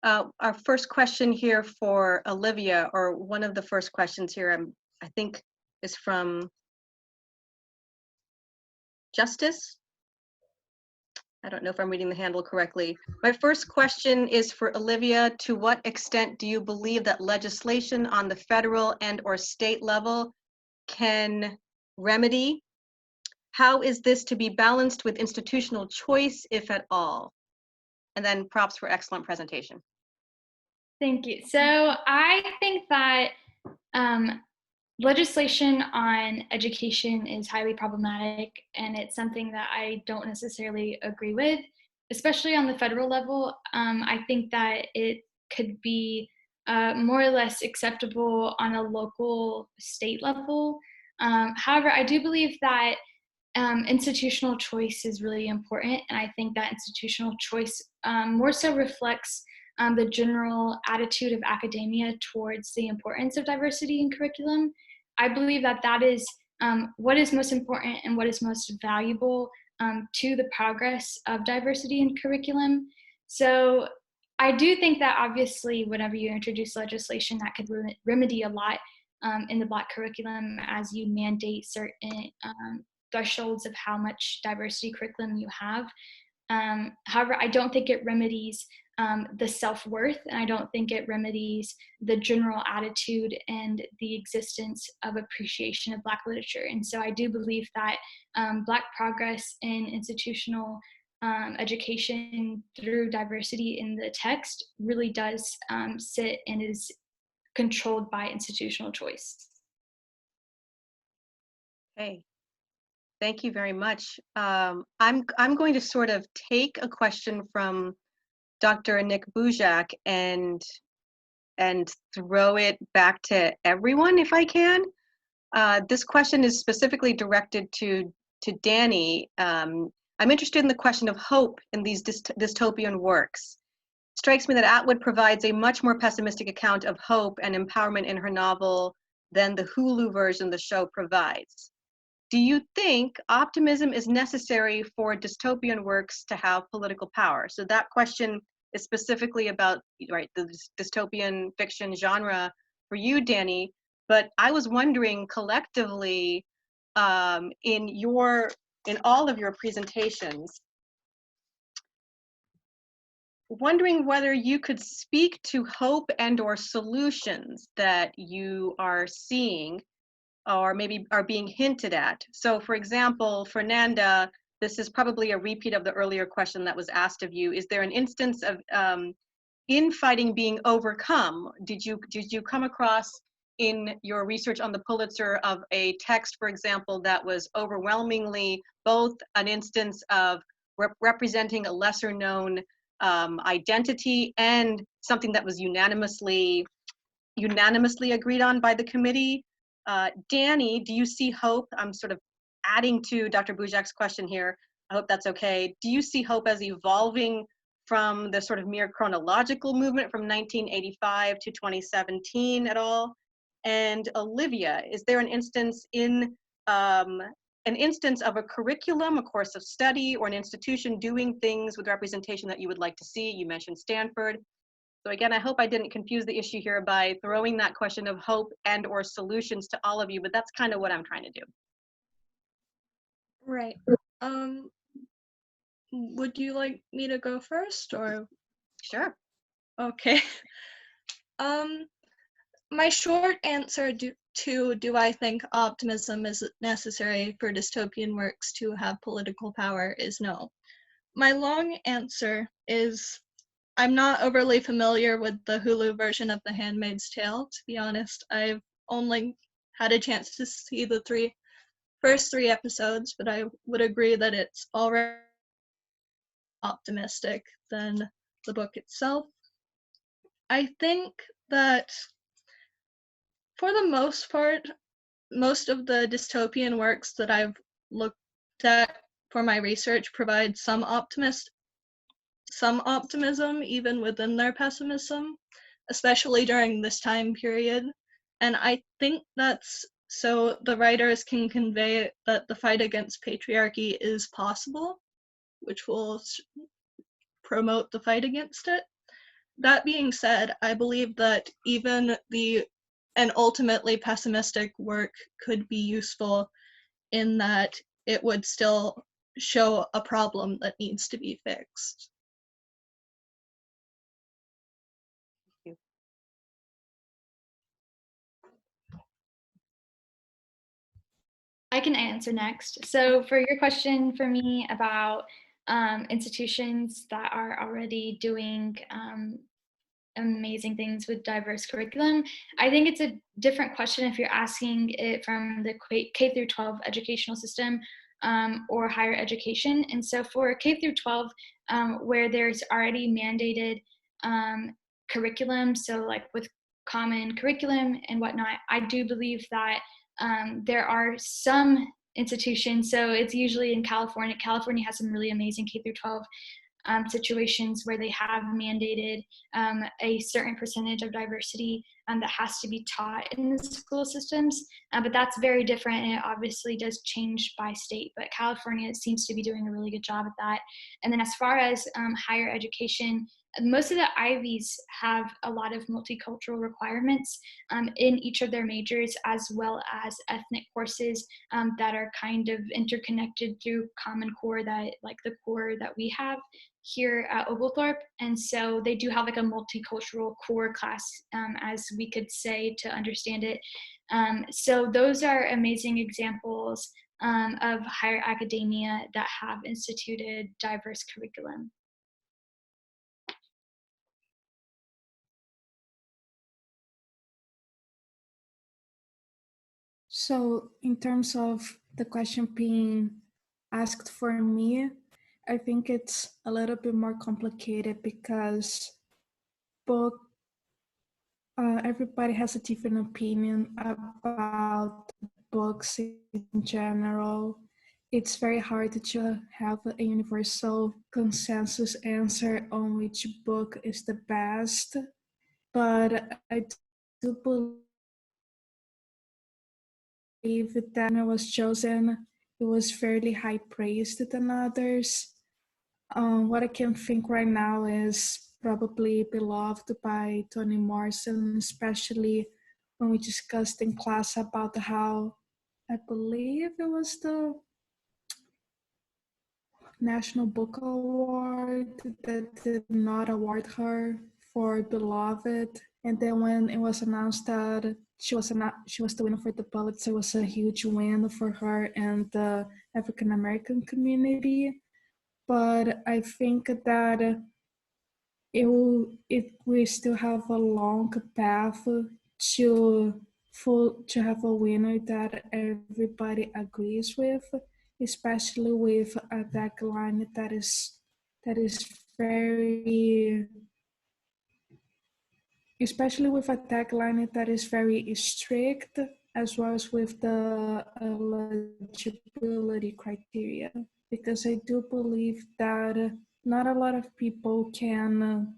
Our first question here for Olivia, or one of the first questions here, I think is from Justice. I don't know if I'm reading the handle correctly. My first question is for Olivia. To what extent do you believe that legislation on the federal and/or state level can remedy How is this to be balanced with institutional choice, if at all? And then props for excellent presentation. Thank you. So I think that um, legislation on education is highly problematic, and it's something that I don't necessarily agree with, especially on the federal level. I think that it could be more or less acceptable on a local state level. However, I do believe that institutional choice is really important, and I think that institutional choice more so reflects the general attitude of academia towards the importance of diversity in curriculum. I believe that that is what is most important and what is most valuable to the progress of diversity in curriculum. So I do think that obviously whenever you introduce legislation that could remedy a lot in the Black curriculum as you mandate certain thresholds of how much diversity curriculum you have. However, I don't think it remedies the self-worth, and I don't think it remedies the general attitude and the existence of appreciation of Black literature. And so I do believe that Black progress in institutional education through diversity in the text really does sit and is controlled by institutional choice. Okay. Thank you very much. I'm going to sort of take a question from Dr. Nick Bujak and throw it back to everyone if I can. This question is specifically directed to Danny. I'm interested in the question of hope in these dystopian works. It strikes me that Atwood provides a much more pessimistic account of hope and empowerment in her novel than the Hulu version of the show provides. Do you think optimism is necessary for dystopian works to have political power? So that question is specifically about, right, the dystopian fiction genre for you, Danny. But I was wondering collectively, in all of your presentations, wondering whether you could speak to hope and/or solutions that you are seeing or maybe are being hinted at. So for example, Fernanda, this is probably a repeat of the earlier question that was asked of you. Is there an instance of infighting being overcome? Did you come across in your research on the Pulitzer of a text, for example, that was overwhelmingly both an instance of representing a lesser known identity and something that was unanimously agreed on by the committee? Danny, do you see hope? I'm sort of adding to Dr. Bujak's question here. I hope that's okay. Do you see hope as evolving from the sort of mere chronological movement from 1985 to 2017 at all? And Olivia, is there an instance of a curriculum, a course of study, or an institution doing things with representation that you would like to see? You mentioned Stanford. So again, I hope I didn't confuse the issue here by throwing that question of hope and/or solutions to all of you, but that's kind of what I'm trying to do. Right. Would you like me to go first, or? Sure. Okay. My short answer do I think optimism is necessary for dystopian works to have political power is no. My long answer is I'm not overly familiar with the Hulu version of The Handmaid's Tale, to be honest. I've only had a chance to see the first three episodes, but I would agree that it's already optimistic than the book itself. I think that for the most part, most of the dystopian works that I've looked at for my research provide some optimism even within their pessimism, especially during this time period. And I think that's so the writers can convey that the fight against patriarchy is possible, which will promote the fight against it. That being said, I believe that even an ultimately pessimistic work could be useful in that it would still show a problem that needs to be fixed. Thank you. I can answer next. So for your question for me about institutions that are already doing amazing things with diverse curriculum, I think it's a different question if you're asking it from the K through 12 educational system or higher education. And so for K through 12, where there's already mandated curriculum, so like with common curriculum and whatnot, I do believe that there are some institutions, so it's usually in California. California has some really amazing K through 12 situations where they have mandated a certain percentage of diversity that has to be taught in the school systems. But that's very different, and it obviously does change by state. But California seems to be doing a really good job at that. And then as far as higher education, most of the Ivies have a lot of multicultural requirements in each of their majors, as well as ethnic courses that are kind of interconnected through Common Core, that like the core that we have here at Oglethorpe. And so they do have like a multicultural core class, as we could say, to understand it. So those are amazing examples of higher academia that have instituted diverse curriculum. So in terms of the question being asked for me, I think it's a little bit more complicated because everybody has a different opinion about books in general. It's very hard to have a universal consensus answer on which book is the best. But I do believe that when it was chosen, it was fairly high praised than others. What I can think right now is probably Beloved by Toni Morrison, especially when we discussed in class about how I believe it was the National Book Award that did not award her for Beloved. And then when it was announced that she was the winner for the Pulitzer, it was a huge win for her and the African American community. But I think that we still have a long path to have a winner that everybody agrees with, especially with a tagline that is very especially with a tagline that is very strict, as well as with the eligibility criteria, because I do believe that not a lot of people can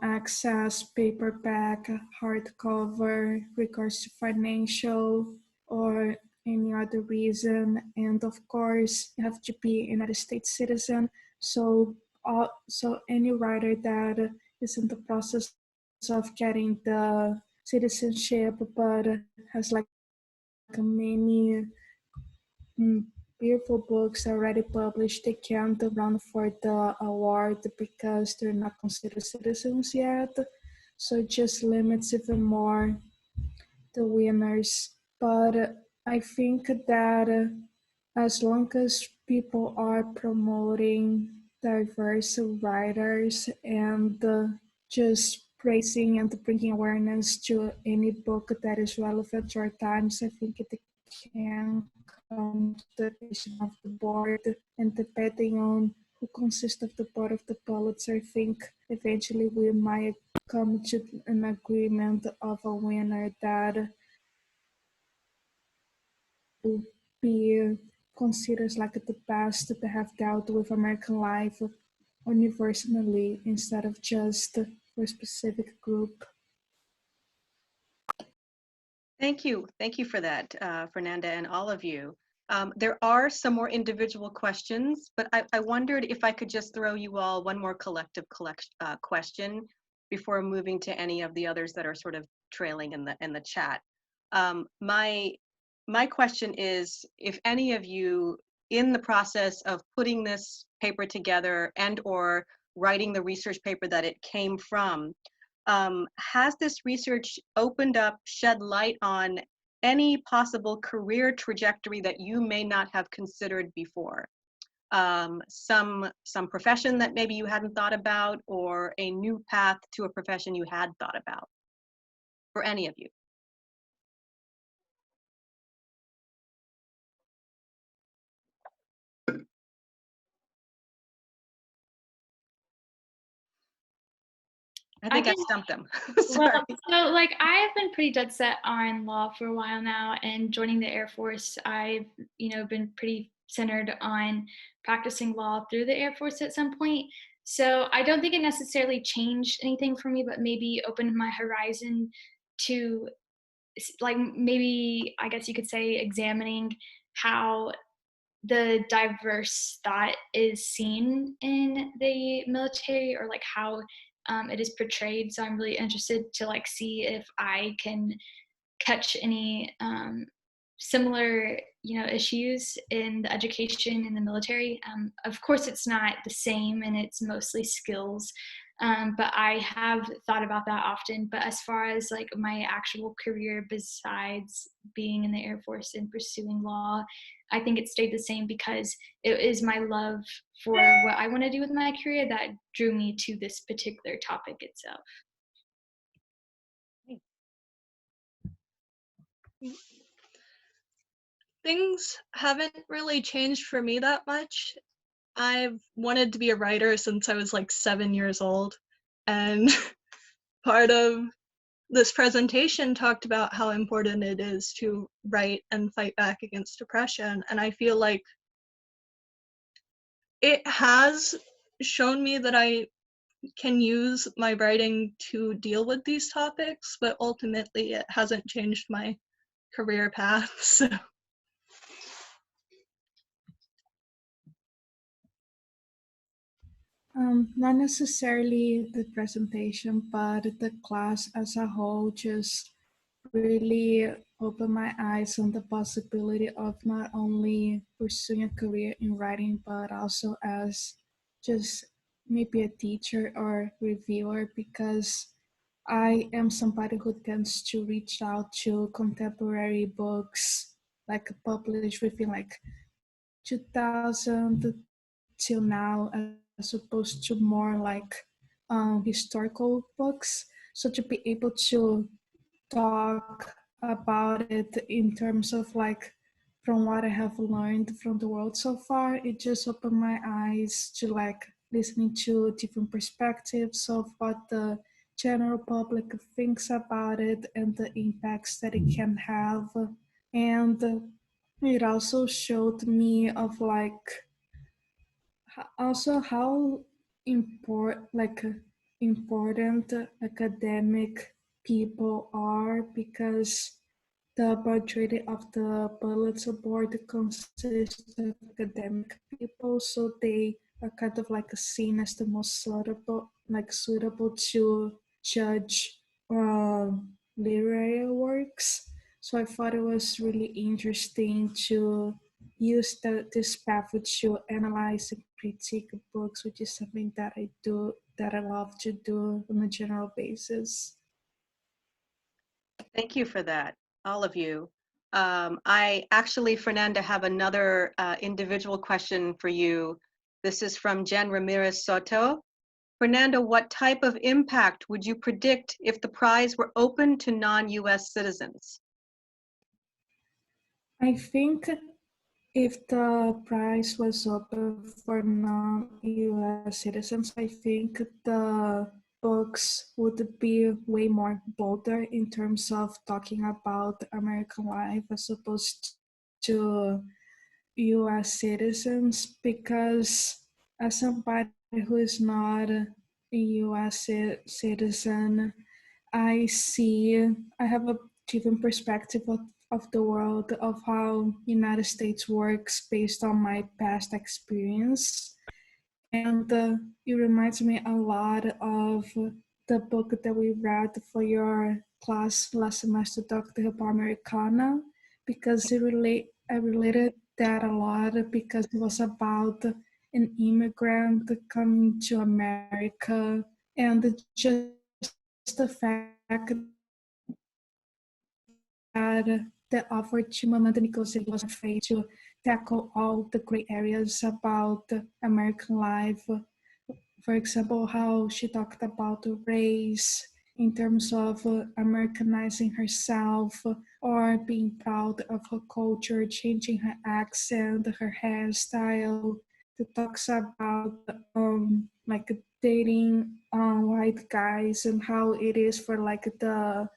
access paperback, hardcover, regards to financial or any other reason. And of course, you have to be a United States citizen. So any writer that is in the process of getting the citizenship but has like many beautiful books already published, they can't run for the award because they're not considered citizens yet. So it just limits even more the winners. But I think that as long as people are promoting diverse writers and just praising and bringing awareness to any book that is relevant to our times, I think it can come to the decision of the board. And depending on who consists of the board of the Pulitzer, I think eventually we might come to an agreement of a winner that will be considered like the best that have dealt with American life universally instead of just for a specific group. Thank you. Thank you for that, Fernanda, and all of you. There are some more individual questions, but I wondered if I could just throw you all one more collective question before moving to any of the others that are sort of trailing in the chat. My question is, if any of you, in the process of putting this paper together and or writing the research paper that it came from, has this research opened up, shed light on any possible career trajectory that you may not have considered before. Some profession that maybe you hadn't thought about, or a new path to a profession you had thought about, for any of you. I think I stumped them. Sorry. Well, so like I've been pretty dead set on law for a while now, and joining the Air Force, I've been pretty centered on practicing law through the Air Force at some point. So I don't think it necessarily changed anything for me, but maybe opened my horizon to like maybe I guess you could say examining how the diverse thought is seen in the military, or like how it is portrayed. So I'm really interested to like see if I can catch any similar issues in the education in the military. Of course it's not the same, and it's mostly skills, but I have thought about that often. But as far as like my actual career besides being in the Air Force and pursuing law, I think it stayed the same because it is my love for what I want to do with my career that drew me to this particular topic itself. Things haven't really changed for me that much. I've wanted to be a writer since I was like 7 years old, and part of this presentation talked about how important it is to write and fight back against depression, and I feel like it has shown me that I can use my writing to deal with these topics, but ultimately it hasn't changed my career path. So. Not necessarily the presentation, but the class as a whole just really opened my eyes on the possibility of not only pursuing a career in writing, but also as just maybe a teacher or reviewer, because I am somebody who tends to reach out to contemporary books like published within like 2000 till now, as opposed to more like historical books. So to be able to talk about it in terms of like from what I have learned from the world so far, it just opened my eyes to like listening to different perspectives of what the general public thinks about it and the impacts that it can have. And it also showed me of like also how important academic people are, because the majority of the Pulitzer board consists of academic people, so they are kind of like seen as the most suitable to judge literary works. So I thought it was really interesting to use this pathway to analyze and critique books, which is something that I love to do on a general basis. Thank you for that, all of you. I actually, Fernanda, have another individual question for you. This is from Jen Ramirez Soto. Fernanda, what type of impact would you predict if the prize were open to non-US citizens? I think if the prize was open for non-US citizens, I think the books would be way more bolder in terms of talking about American life as opposed to US citizens, because as somebody who is not a US citizen, I have a different perspective of the world, of how United States works based on my past experience. And it reminds me a lot of the book that we read for your class last semester, Dr. Hippo Americana, because I related that a lot, because it was about an immigrant coming to America, and just the fact that the author Chimamanda Ngozi was afraid to tackle all the gray areas about American life. For example, how she talked about race in terms of Americanizing herself or being proud of her culture, changing her accent, her hairstyle. It talks about like dating white guys and how it is for like the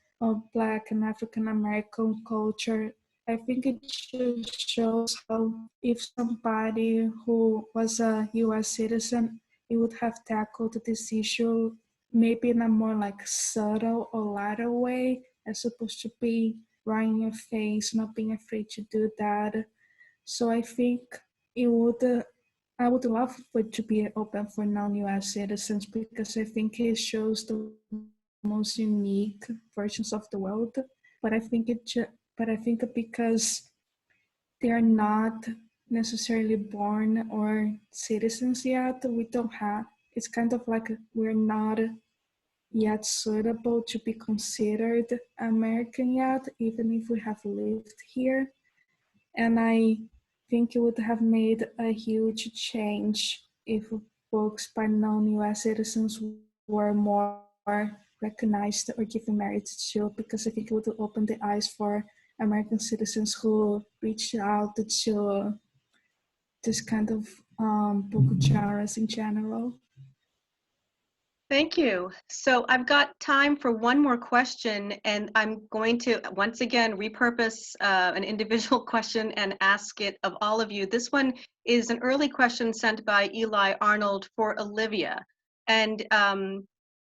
Black and African American culture. I think it just shows how if somebody who was a US citizen, it would have tackled this issue maybe in a more like subtle or lighter way, as opposed to be right in your face, not being afraid to do that. So I think it would, I would love for it to be open for non-US citizens because I think it shows the most unique versions of the world. But I think but I think because they are not necessarily born or citizens yet, we don't have. It's kind of like we're not yet suitable to be considered American yet, even if we have lived here. And I think it would have made a huge change if books by non-US citizens were more recognized or given merit to, because I think it would open the eyes for American citizens who reached out to this kind of book genres in general. Thank you. So I've got time for one more question, and I'm going to once again repurpose an individual question and ask it of all of you. This one is an early question sent by Eli Arnold for Olivia. And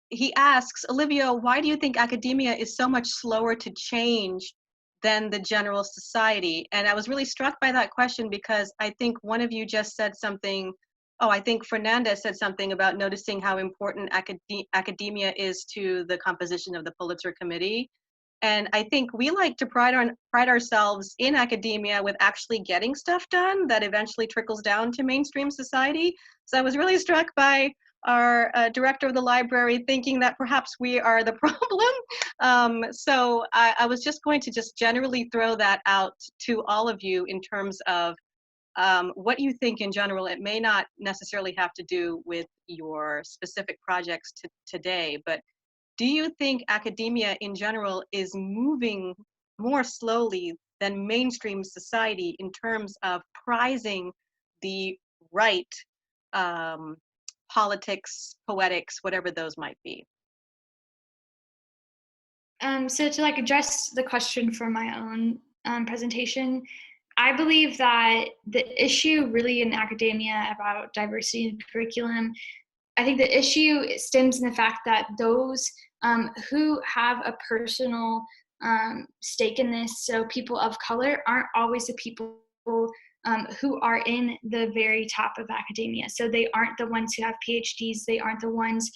he asks, Olivia, why do you think academia is so much slower to change than the general society? And I was really struck by that question because I think one of you just said something. Oh, I think Fernanda said something about noticing how important academia is to the composition of the Pulitzer Committee. And I think we like to pride ourselves in academia with actually getting stuff done that eventually trickles down to mainstream society. So I was really struck by our director of the library thinking that perhaps we are the problem. So I was just going to just generally throw that out to all of you in terms of what you think in general. It may not necessarily have to do with your specific projects today, but do you think academia in general is moving more slowly than mainstream society in terms of prizing the right politics, poetics, whatever those might be? So to like address the question for my own presentation, I believe that the issue really in academia about diversity in curriculum, I think the issue stems in the fact that those who have a personal stake in this, so people of color, aren't always the people who are in the very top of academia. So they aren't the ones who have PhDs, they aren't the ones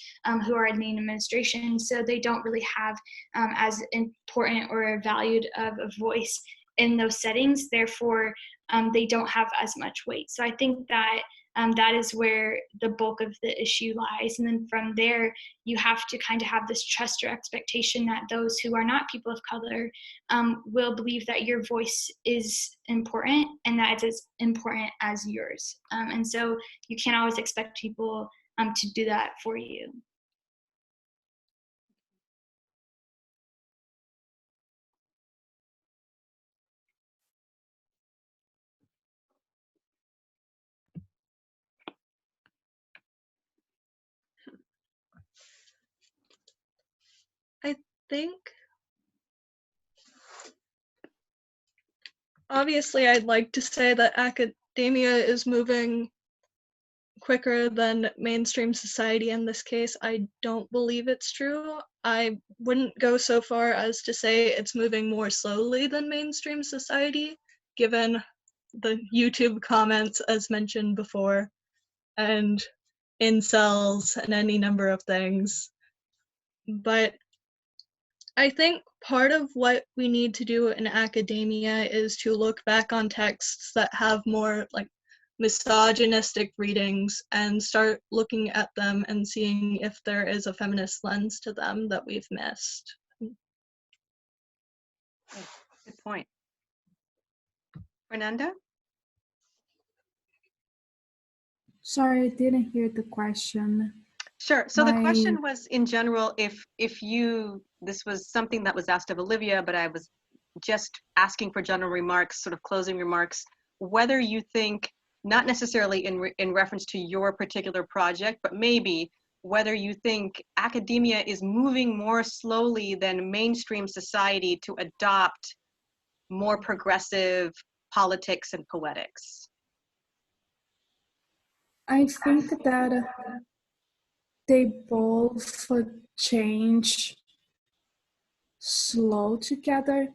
who are in the administration, so they don't really have as important or valued of a voice in those settings. Therefore, they don't have as much weight. So I think that that is where the bulk of the issue lies. And then from there, you have to kind of have this trust or expectation that those who are not people of color will believe that your voice is important and that it's as important as yours. And so you can't always expect people to do that for you. I think obviously I'd like to say that academia is moving quicker than mainstream society in this case. I don't believe it's true. I wouldn't go so far as to say it's moving more slowly than mainstream society, given the YouTube comments as mentioned before, and incels and any number of things. But I think part of what we need to do in academia is to look back on texts that have more like misogynistic readings and start looking at them and seeing if there is a feminist lens to them that we've missed. Good point. Fernanda? Sorry, I didn't hear the question. Sure. So the My question was, in general, if you, this was something that was asked of Olivia, but I was just asking for general remarks, sort of closing remarks, whether you think, not necessarily in reference to your particular project, but maybe whether you think academia is moving more slowly than mainstream society to adopt more progressive politics and poetics. I think that they both change slow together.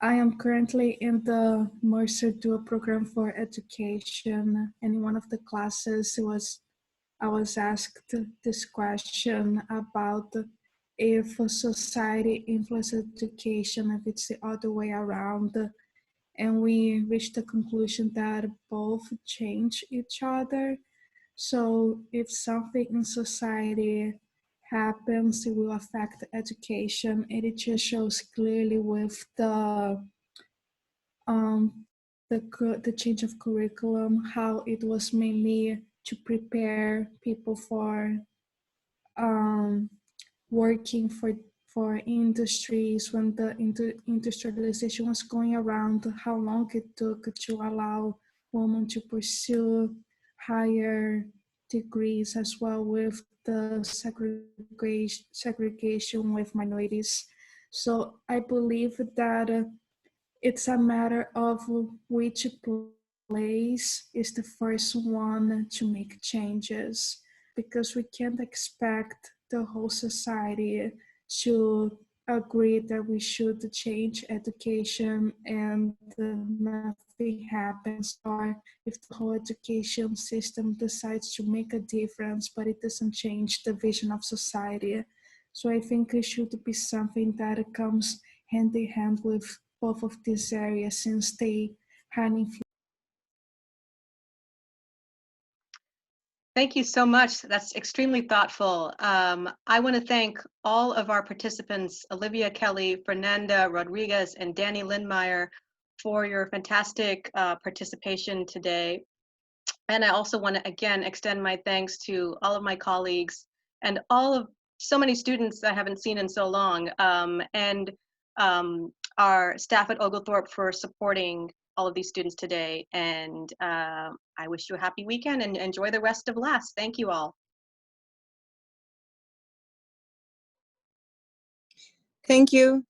I am currently in the Mercer Dual Program for Education, and in one of the classes I was asked this question about if society influences education, if it's the other way around. And we reached the conclusion that both change each other. So if something in society happens, it will affect education. And it just shows clearly with um, the change of curriculum, how it was mainly to prepare people for um, working for industries when the industrialization was going around, how long it took to allow women to pursue higher degrees, as well with the segregation with minorities. So I believe that it's a matter of which place is the first one to make changes, because we can't expect the whole society to agree that we should change education and nothing happens, or if the whole education system decides to make a difference but it doesn't change the vision of society. So I think it should be something that comes hand in hand with both of these areas, since they had influence. Thank you so much. That's extremely thoughtful. I want to thank all of our participants, Olivia Kelly, Fernanda Rodriguez, and Danny Lindmeyer, for your fantastic participation today. And I also want to again extend my thanks to all of my colleagues and all of so many students that I haven't seen in so long, and our staff at Oglethorpe for supporting all of these students today. And I wish you a happy weekend and enjoy the rest of LASS. Thank you all. Thank you.